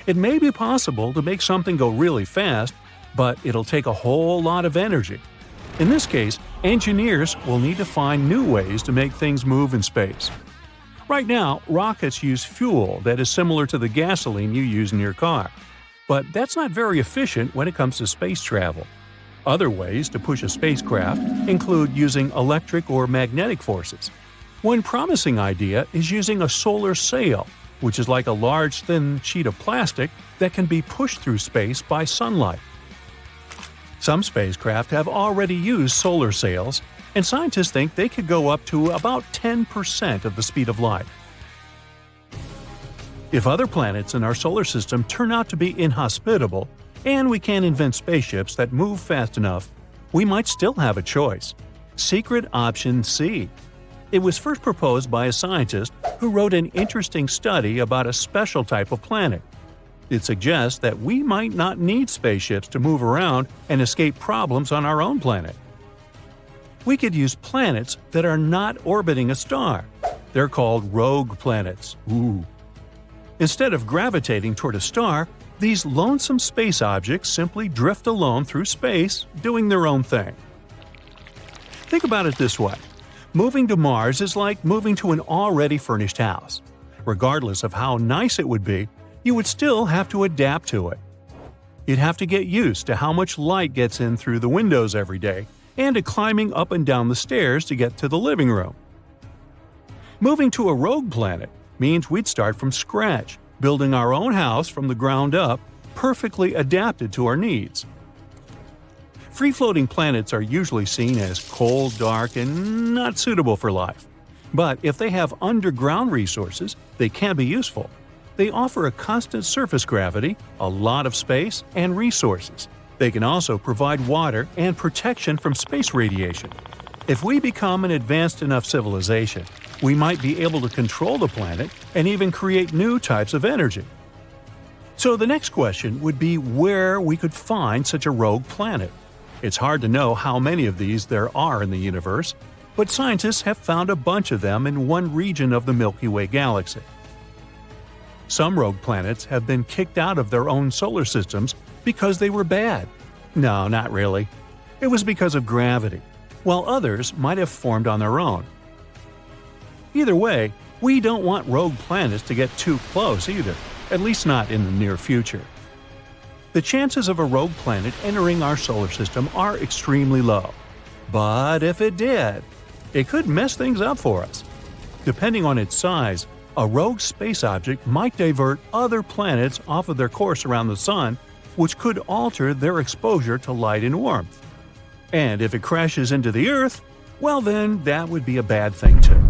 It may be possible to make something go really fast, but it'll take a whole lot of energy. In this case, engineers will need to find new ways to make things move in space. Right now, rockets use fuel that is similar to the gasoline you use in your car. But that's not very efficient when it comes to space travel. Other ways to push a spacecraft include using electric or magnetic forces. One promising idea is using a solar sail, which is like a large thin sheet of plastic that can be pushed through space by sunlight. Some spacecraft have already used solar sails, and scientists think they could go up to about 10% of the speed of light. If other planets in our solar system turn out to be inhospitable, and we can't invent spaceships that move fast enough, we might still have a choice. Secret Option C. It was first proposed by a scientist who wrote an interesting study about a special type of planet. It suggests that we might not need spaceships to move around and escape problems on our own planet. We could use planets that are not orbiting a star. They're called rogue planets. Ooh. Instead of gravitating toward a star, these lonesome space objects simply drift alone through space, doing their own thing. Think about it this way. Moving to Mars is like moving to an already furnished house. Regardless of how nice it would be, you would still have to adapt to it. You'd have to get used to how much light gets in through the windows every day, and to climbing up and down the stairs to get to the living room. Moving to a rogue planet means we'd start from scratch, building our own house from the ground up, perfectly adapted to our needs. Free-floating planets are usually seen as cold, dark, and not suitable for life. But if they have underground resources, they can be useful. They offer a constant surface gravity, a lot of space, and resources. They can also provide water and protection from space radiation. If we become an advanced enough civilization, we might be able to control the planet and even create new types of energy. So the next question would be where we could find such a rogue planet. It's hard to know how many of these there are in the universe, but scientists have found a bunch of them in one region of the Milky Way galaxy. Some rogue planets have been kicked out of their own solar systems because they were bad. No, not really. It was because of gravity, while others might have formed on their own. Either way, we don't want rogue planets to get too close either, at least not in the near future. The chances of a rogue planet entering our solar system are extremely low. But if it did, it could mess things up for us. Depending on its size, a rogue space object might divert other planets off of their course around the Sun, which could alter their exposure to light and warmth. And if it crashes into the Earth, well then, that would be a bad thing too.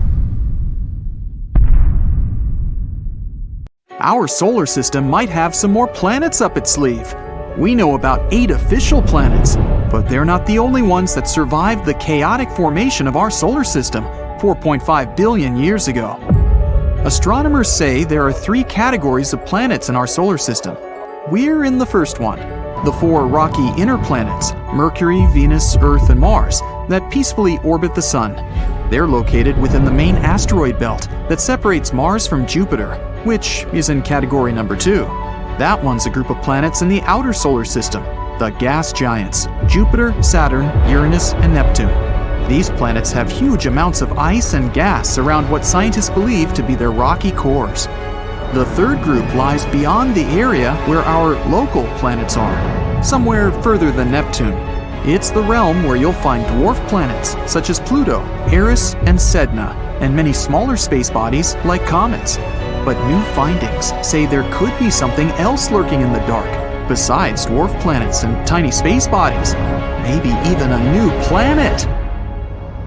Our solar system might have some more planets up its sleeve. We know about 8 official planets, but they're not the only ones that survived the chaotic formation of our solar system 4.5 billion years ago. Astronomers say there are 3 categories of planets in our solar system. We're in the first one, the 4 rocky inner planets, Mercury, Venus, Earth, and Mars, that peacefully orbit the Sun. They're located within the main asteroid belt that separates Mars from Jupiter, which is in category number 2. That one's a group of planets in the outer solar system, the gas giants, Jupiter, Saturn, Uranus, and Neptune. These planets have huge amounts of ice and gas around what scientists believe to be their rocky cores. The third group lies beyond the area where our local planets are, somewhere further than Neptune. It's the realm where you'll find dwarf planets such as Pluto, Eris, and Sedna, and many smaller space bodies like comets. But new findings say there could be something else lurking in the dark, besides dwarf planets and tiny space bodies. Maybe even a new planet!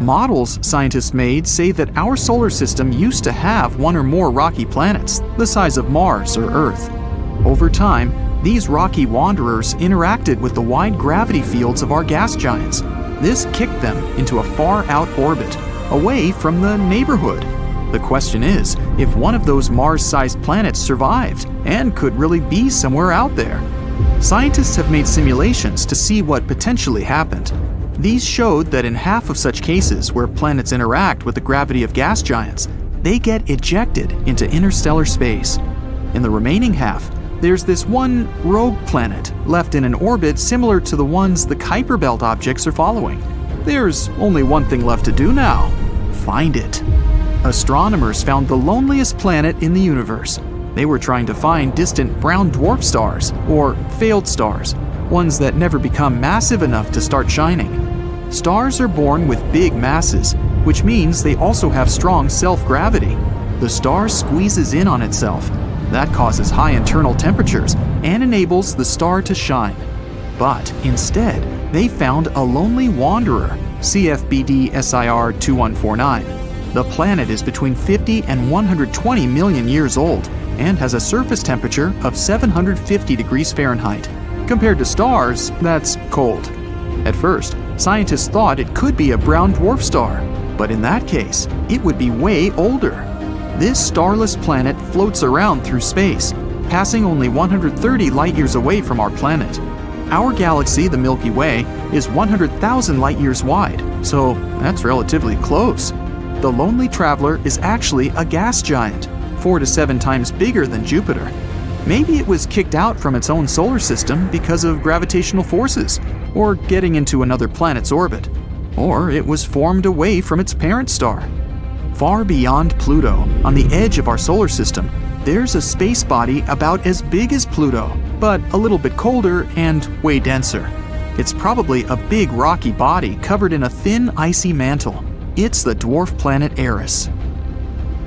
Models scientists made say that our solar system used to have 1 or more rocky planets, the size of Mars or Earth. Over time, these rocky wanderers interacted with the wide gravity fields of our gas giants. This kicked them into a far-out orbit, away from the neighborhood. The question is, if one of those Mars-sized planets survived and could really be somewhere out there. Scientists have made simulations to see what potentially happened. These showed that in half of such cases where planets interact with the gravity of gas giants, they get ejected into interstellar space. In the remaining half, there's this one rogue planet left in an orbit similar to the ones the Kuiper Belt objects are following. There's only one thing left to do now: find it. Astronomers found the loneliest planet in the universe. They were trying to find distant brown dwarf stars, or failed stars, ones that never become massive enough to start shining. Stars are born with big masses, which means they also have strong self-gravity. The star squeezes in on itself. That causes high internal temperatures and enables the star to shine. But instead, they found a lonely wanderer, CFBD SIR 2149. The planet is between 50 and 120 million years old. and has a surface temperature of 750 degrees Fahrenheit. Compared to stars, that's cold. At first, scientists thought it could be a brown dwarf star, but in that case, it would be way older. This starless planet floats around through space, passing only 130 light-years away from our planet. Our galaxy, the Milky Way, is 100,000 light-years wide, so that's relatively close. The Lonely Traveler is actually a gas giant, 4 to 7 times bigger than Jupiter. Maybe it was kicked out from its own solar system because of gravitational forces, or getting into another planet's orbit. Or it was formed away from its parent star. Far beyond Pluto, on the edge of our solar system, there's a space body about as big as Pluto, but a little bit colder and way denser. It's probably a big rocky body covered in a thin icy mantle. It's the dwarf planet Eris.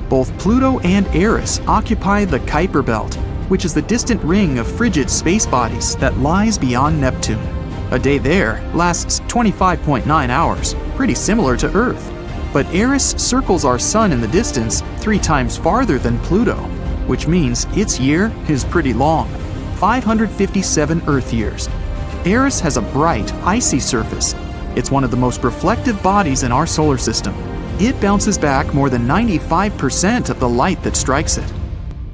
Both Pluto and Eris occupy the Kuiper Belt, which is the distant ring of frigid space bodies that lies beyond Neptune. A day there lasts 25.9 hours, pretty similar to Earth. But Eris circles our sun in the distance 3 times farther than Pluto, which means its year is pretty long, 557 Earth years. Eris has a bright, icy surface. It's one of the most reflective bodies in our solar system. It bounces back more than 95% of the light that strikes it.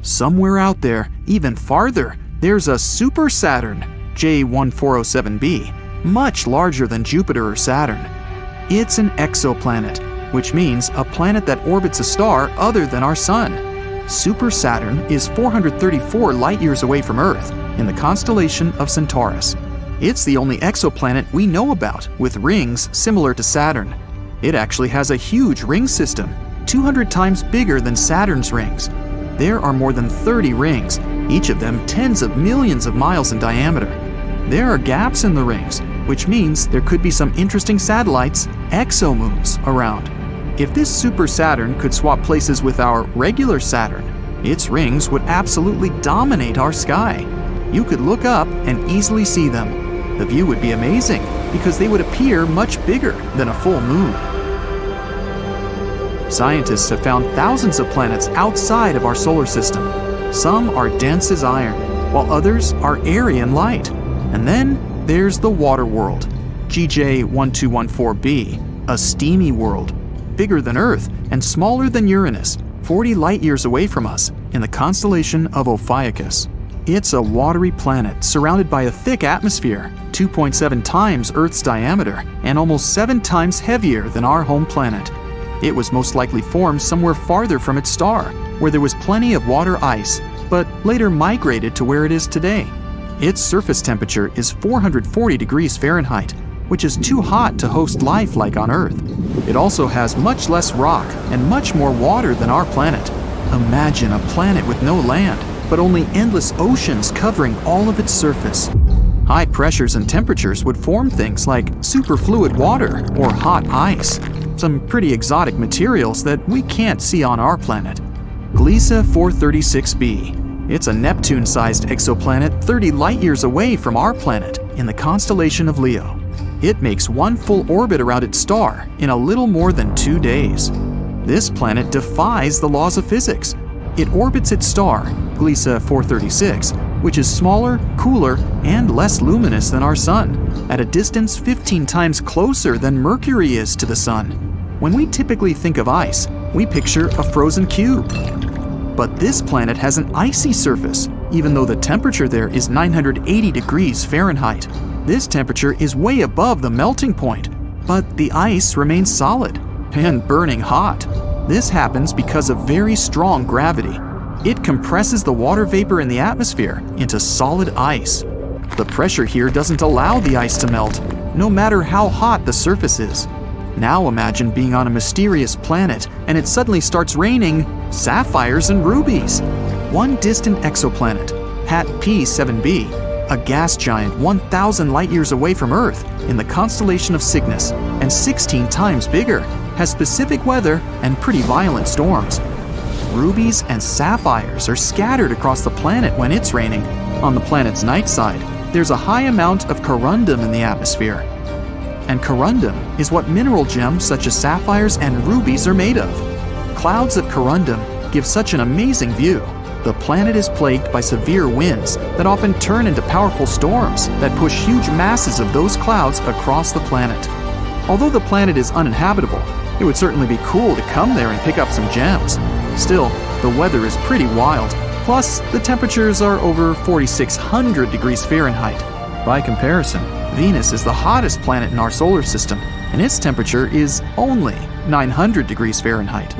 Somewhere out there, even farther, there's a super Saturn, J1407b, much larger than Jupiter or Saturn. It's an exoplanet, which means a planet that orbits a star other than our Sun. Super Saturn is 434 light-years away from Earth in the constellation of Centaurus. It's the only exoplanet we know about with rings similar to Saturn. It actually has a huge ring system, 200 times bigger than Saturn's rings. There are more than 30 rings, each of them tens of millions of miles in diameter. There are gaps in the rings, which means there could be some interesting satellites, exomoons, around. If this super Saturn could swap places with our regular Saturn, its rings would absolutely dominate our sky. You could look up and easily see them. The view would be amazing because they would appear much bigger than a full moon. Scientists have found thousands of planets outside of our solar system. Some are dense as iron, while others are airy and light. And then there's the water world, GJ1214b, a steamy world, bigger than Earth and smaller than Uranus, 40 light-years away from us, in the constellation of Ophiuchus. It's a watery planet surrounded by a thick atmosphere, 2.7 times Earth's diameter, and almost 7 times heavier than our home planet. It was most likely formed somewhere farther from its star, where there was plenty of water ice, but later migrated to where it is today. Its surface temperature is 440 degrees Fahrenheit, which is too hot to host life like on Earth. It also has much less rock and much more water than our planet. Imagine a planet with no land, but only endless oceans covering all of its surface. High pressures and temperatures would form things like superfluid water or hot ice, some pretty exotic materials that we can't see on our planet. Gliese 436b. It's a Neptune-sized exoplanet 30 light-years away from our planet in the constellation of Leo. It makes one full orbit around its star in a little more than 2 days. This planet defies the laws of physics. It orbits its star, Gliese 436, which is smaller, cooler, and less luminous than our Sun, at a distance 15 times closer than Mercury is to the Sun. When we typically think of ice, we picture a frozen cube. But this planet has an icy surface, even though the temperature there is 980 degrees Fahrenheit. This temperature is way above the melting point, but the ice remains solid and burning hot. This happens because of very strong gravity. It compresses the water vapor in the atmosphere into solid ice. The pressure here doesn't allow the ice to melt, no matter how hot the surface is. Now imagine being on a mysterious planet and it suddenly starts raining sapphires and rubies. One distant exoplanet, HAT P7b, a gas giant 1,000 light-years away from Earth in the constellation of Cygnus and 16 times bigger, has specific weather and pretty violent storms. Rubies and sapphires are scattered across the planet when it's raining. On the planet's night side, there's a high amount of corundum in the atmosphere. And corundum is what mineral gems such as sapphires and rubies are made of. Clouds of corundum give such an amazing view. The planet is plagued by severe winds that often turn into powerful storms that push huge masses of those clouds across the planet. Although the planet is uninhabitable, it would certainly be cool to come there and pick up some gems. Still, the weather is pretty wild. Plus, the temperatures are over 4,600 degrees Fahrenheit. By comparison, Venus is the hottest planet in our solar system, and its temperature is only 900 degrees Fahrenheit.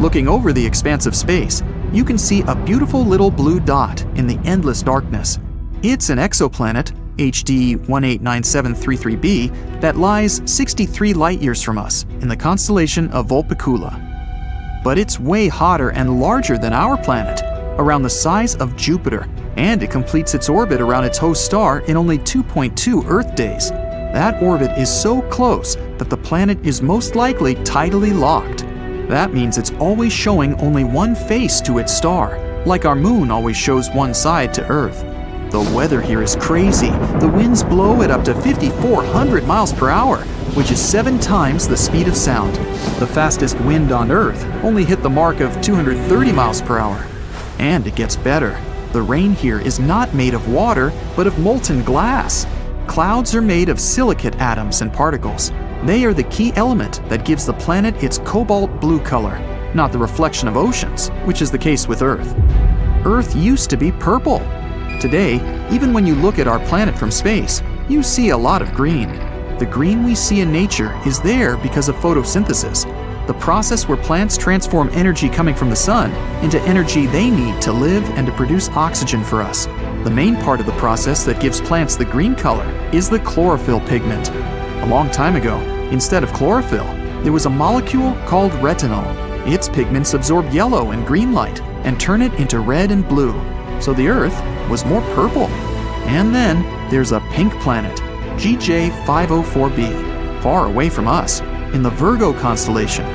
Looking over the expanse of space, you can see a beautiful little blue dot in the endless darkness. It's an exoplanet, HD 189733b, that lies 63 light-years from us in the constellation of Vulpecula. But it's way hotter and larger than our planet, around the size of Jupiter, and it completes its orbit around its host star in only 2.2 Earth days. That orbit is so close that the planet is most likely tidally locked. That means it's always showing only one face to its star, like our moon always shows one side to Earth. The weather here is crazy. The winds blow at up to 5,400 miles per hour, which is 7 times the speed of sound. The fastest wind on Earth only hit the mark of 230 miles per hour. And it gets better. The rain here is not made of water, but of molten glass. Clouds are made of silicate atoms and particles. They are the key element that gives the planet its cobalt blue color, not the reflection of oceans, which is the case with Earth. Earth used to be purple. Today, even when you look at our planet from space, you see a lot of green. The green we see in nature is there because of photosynthesis, the process where plants transform energy coming from the sun into energy they need to live and to produce oxygen for us. The main part of the process that gives plants the green color is the chlorophyll pigment. A long time ago, instead of chlorophyll, there was a molecule called retinol. Its pigments absorb yellow and green light and turn it into red and blue, so the Earth was more purple. And then there's a pink planet, GJ 504b, far away from us, in the Virgo constellation,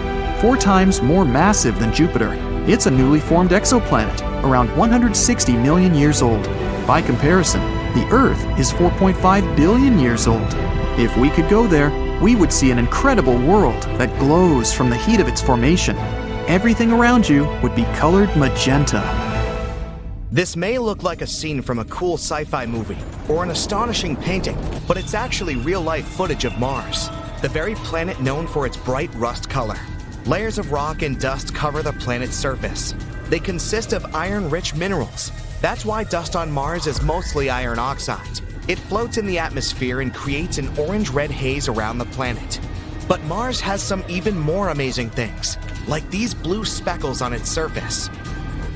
4 times more massive than Jupiter. It's a newly formed exoplanet, around 160 million years old. By comparison, the Earth is 4.5 billion years old. If we could go there, we would see an incredible world that glows from the heat of its formation. Everything around you would be colored magenta. This may look like a scene from a cool sci-fi movie or an astonishing painting, but it's actually real-life footage of Mars, the very planet known for its bright rust color. Layers of rock and dust cover the planet's surface. They consist of iron-rich minerals. That's why dust on Mars is mostly iron oxide. It floats in the atmosphere and creates an orange-red haze around the planet. But Mars has some even more amazing things, like these blue speckles on its surface.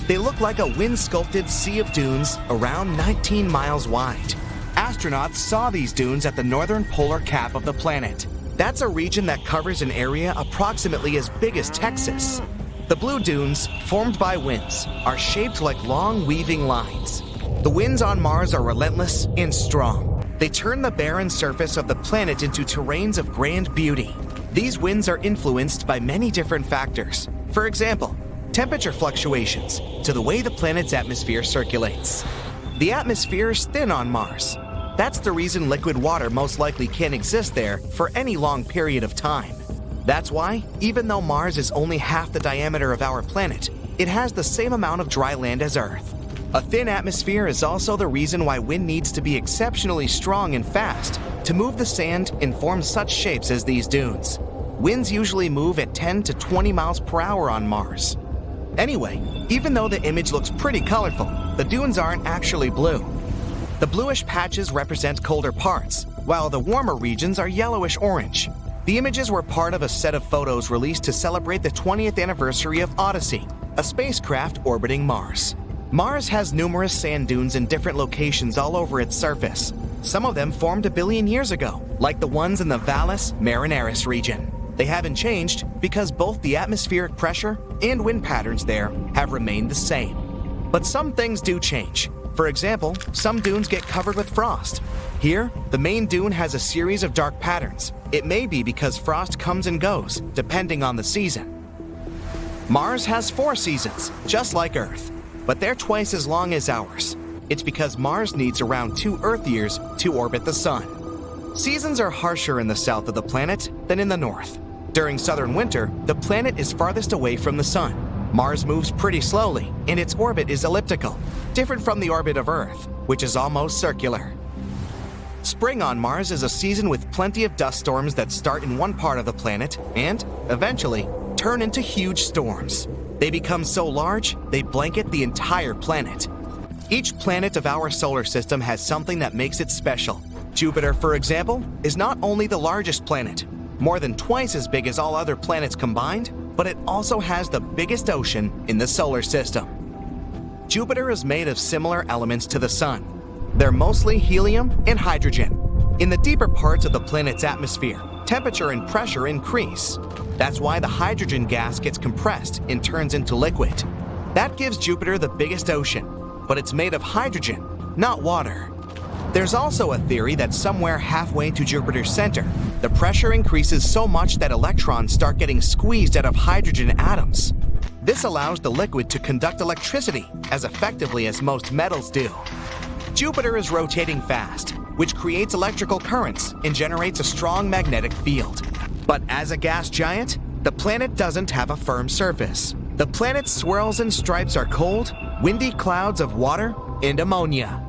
They look like a wind-sculpted sea of dunes around 19 miles wide. Astronauts saw these dunes at the northern polar cap of the planet. That's a region that covers an area approximately as big as Texas. The blue dunes, formed by winds, are shaped like long weaving lines. The winds on Mars are relentless and strong. They turn the barren surface of the planet into terrains of grand beauty. These winds are influenced by many different factors. For example, temperature fluctuations to the way the planet's atmosphere circulates. The atmosphere is thin on Mars. That's the reason liquid water most likely can't exist there for any long period of time. That's why, even though Mars is only half the diameter of our planet, it has the same amount of dry land as Earth. A thin atmosphere is also the reason why wind needs to be exceptionally strong and fast to move the sand and form such shapes as these dunes. Winds usually move at 10 to 20 miles per hour on Mars. Anyway, even though the image looks pretty colorful, the dunes aren't actually blue. The bluish patches represent colder parts, while the warmer regions are yellowish-orange. The images were part of a set of photos released to celebrate the 20th anniversary of Odyssey, a spacecraft orbiting Mars. Mars has numerous sand dunes in different locations all over its surface. Some of them formed 1 billion years ago, like the ones in the Valles Marineris region. They haven't changed because both the atmospheric pressure and wind patterns there have remained the same. But some things do change. For example, some dunes get covered with frost. Here, the main dune has a series of dark patterns. It may be because frost comes and goes, depending on the season. Mars has 4 seasons, just like Earth, but they're twice as long as ours. It's because Mars needs around 2 Earth years to orbit the Sun. Seasons are harsher in the south of the planet than in the north. During southern winter, the planet is farthest away from the Sun. Mars moves pretty slowly, and its orbit is elliptical, different from the orbit of Earth, which is almost circular. Spring on Mars is a season with plenty of dust storms that start in one part of the planet and, eventually, turn into huge storms. They become so large, they blanket the entire planet. Each planet of our solar system has something that makes it special. Jupiter, for example, is not only the largest planet, more than twice as big as all other planets combined, but it also has the biggest ocean in the solar system. Jupiter is made of similar elements to the Sun. They're mostly helium and hydrogen. In the deeper parts of the planet's atmosphere, temperature and pressure increase. That's why the hydrogen gas gets compressed and turns into liquid. That gives Jupiter the biggest ocean, but it's made of hydrogen, not water. There's also a theory that somewhere halfway to Jupiter's center, the pressure increases so much that electrons start getting squeezed out of hydrogen atoms. This allows the liquid to conduct electricity as effectively as most metals do. Jupiter is rotating fast, which creates electrical currents and generates a strong magnetic field. But as a gas giant, the planet doesn't have a firm surface. The planet's swirls and stripes are cold, windy clouds of water and ammonia.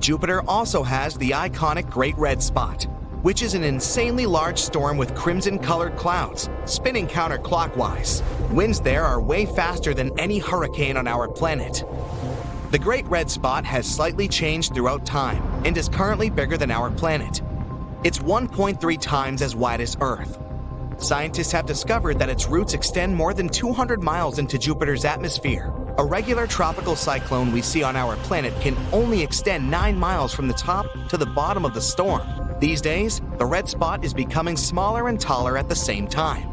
Jupiter also has the iconic Great Red Spot, which is an insanely large storm with crimson-colored clouds spinning counterclockwise. Winds there are way faster than any hurricane on our planet. The Great Red Spot has slightly changed throughout time and is currently bigger than our planet. It's 1.3 times as wide as Earth. Scientists have discovered that its roots extend more than 200 miles into Jupiter's atmosphere. A regular tropical cyclone we see on our planet can only extend 9 miles from the top to the bottom of the storm. These days, the red spot is becoming smaller and taller at the same time.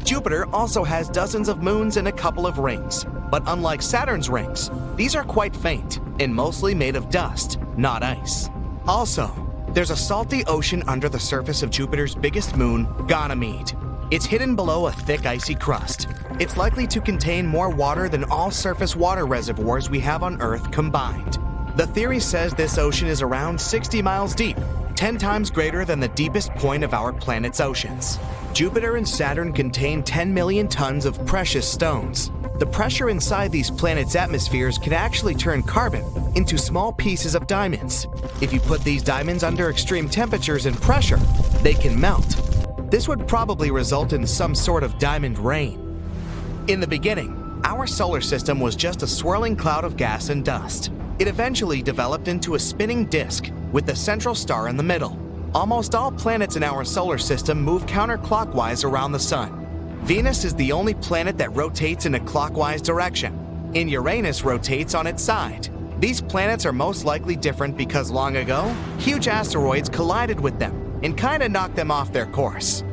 Jupiter also has dozens of moons and a couple of rings, but unlike Saturn's rings, these are quite faint and mostly made of dust, not ice. Also, there's a salty ocean under the surface of Jupiter's biggest moon, Ganymede. It's hidden below a thick icy crust. It's likely to contain more water than all surface water reservoirs we have on Earth combined. The theory says this ocean is around 60 miles deep, 10 times greater than the deepest point of our planet's oceans. Jupiter and Saturn contain 10 million tons of precious stones. The pressure inside these planets' atmospheres can actually turn carbon into small pieces of diamonds. If you put these diamonds under extreme temperatures and pressure, they can melt. This would probably result in some sort of diamond rain. In the beginning, our solar system was just a swirling cloud of gas and dust. It eventually developed into a spinning disk with the central star in the middle. Almost all planets in our solar system move counterclockwise around the Sun. Venus is the only planet that rotates in a clockwise direction, and Uranus rotates on its side. These planets are most likely different because long ago, huge asteroids collided with them and kinda knocked them off their course.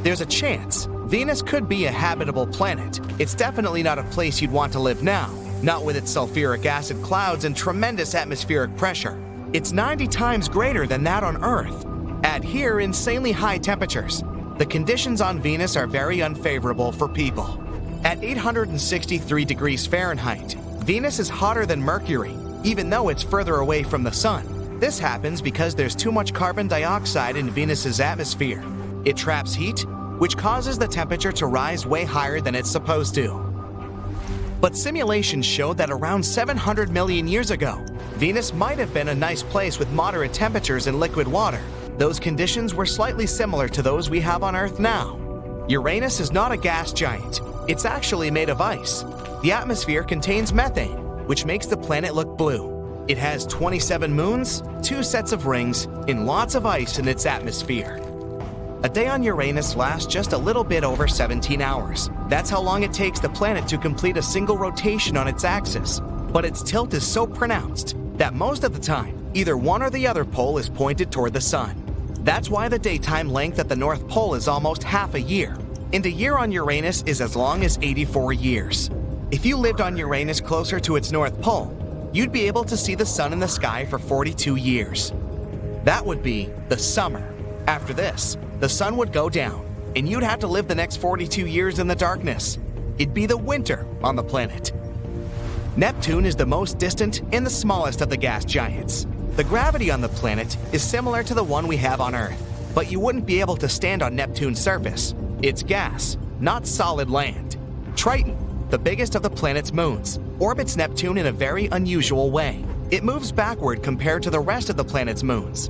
There's a chance Venus could be a habitable planet. It's definitely not a place you'd want to live now, not with its sulfuric acid clouds and tremendous atmospheric pressure. It's 90 times greater than that on Earth. Add here insanely high temperatures. The conditions on Venus are very unfavorable for people. At 863 degrees Fahrenheit, Venus is hotter than Mercury, even though it's further away from the Sun. This happens because there's too much carbon dioxide in Venus's atmosphere. It traps heat, which causes the temperature to rise way higher than it's supposed to. But simulations show that around 700 million years ago, Venus might have been a nice place with moderate temperatures and liquid water. Those conditions were slightly similar to those we have on Earth now. Uranus is not a gas giant. It's actually made of ice. The atmosphere contains methane, which makes the planet look blue. It has 27 moons, 2 sets of rings, and lots of ice in its atmosphere. A day on Uranus lasts just a little bit over 17 hours. That's how long it takes the planet to complete a single rotation on its axis. But its tilt is so pronounced that most of the time, either one or the other pole is pointed toward the Sun. That's why the daytime length at the North Pole is almost half a year, and a year on Uranus is as long as 84 years. If you lived on Uranus closer to its North Pole, you'd be able to see the Sun in the sky for 42 years. That would be the summer. After this, the Sun would go down, and you'd have to live the next 42 years in the darkness. It'd be the winter on the planet. Neptune is the most distant and the smallest of the gas giants. The gravity on the planet is similar to the one we have on Earth, but you wouldn't be able to stand on Neptune's surface. It's gas, not solid land. Triton, the biggest of the planet's moons, orbits Neptune in a very unusual way. It moves backward compared to the rest of the planet's moons.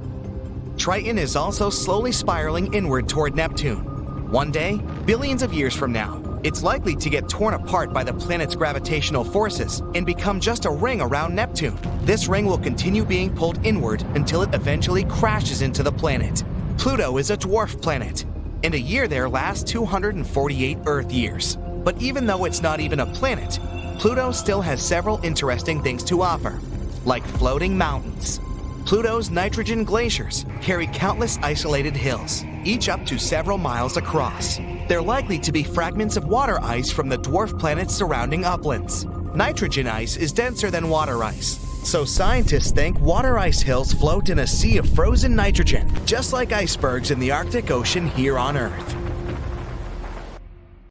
Triton is also slowly spiraling inward toward Neptune. One day, billions of years from now, it's likely to get torn apart by the planet's gravitational forces and become just a ring around Neptune. This ring will continue being pulled inward until it eventually crashes into the planet. Pluto is a dwarf planet, and a year there lasts 248 Earth years. But even though it's not even a planet, Pluto still has several interesting things to offer, like floating mountains. Pluto's nitrogen glaciers carry countless isolated hills, each up to several miles across. They're likely to be fragments of water ice from the dwarf planet's surrounding uplands. Nitrogen ice is denser than water ice, so scientists think water ice hills float in a sea of frozen nitrogen, just like icebergs in the Arctic Ocean here on Earth.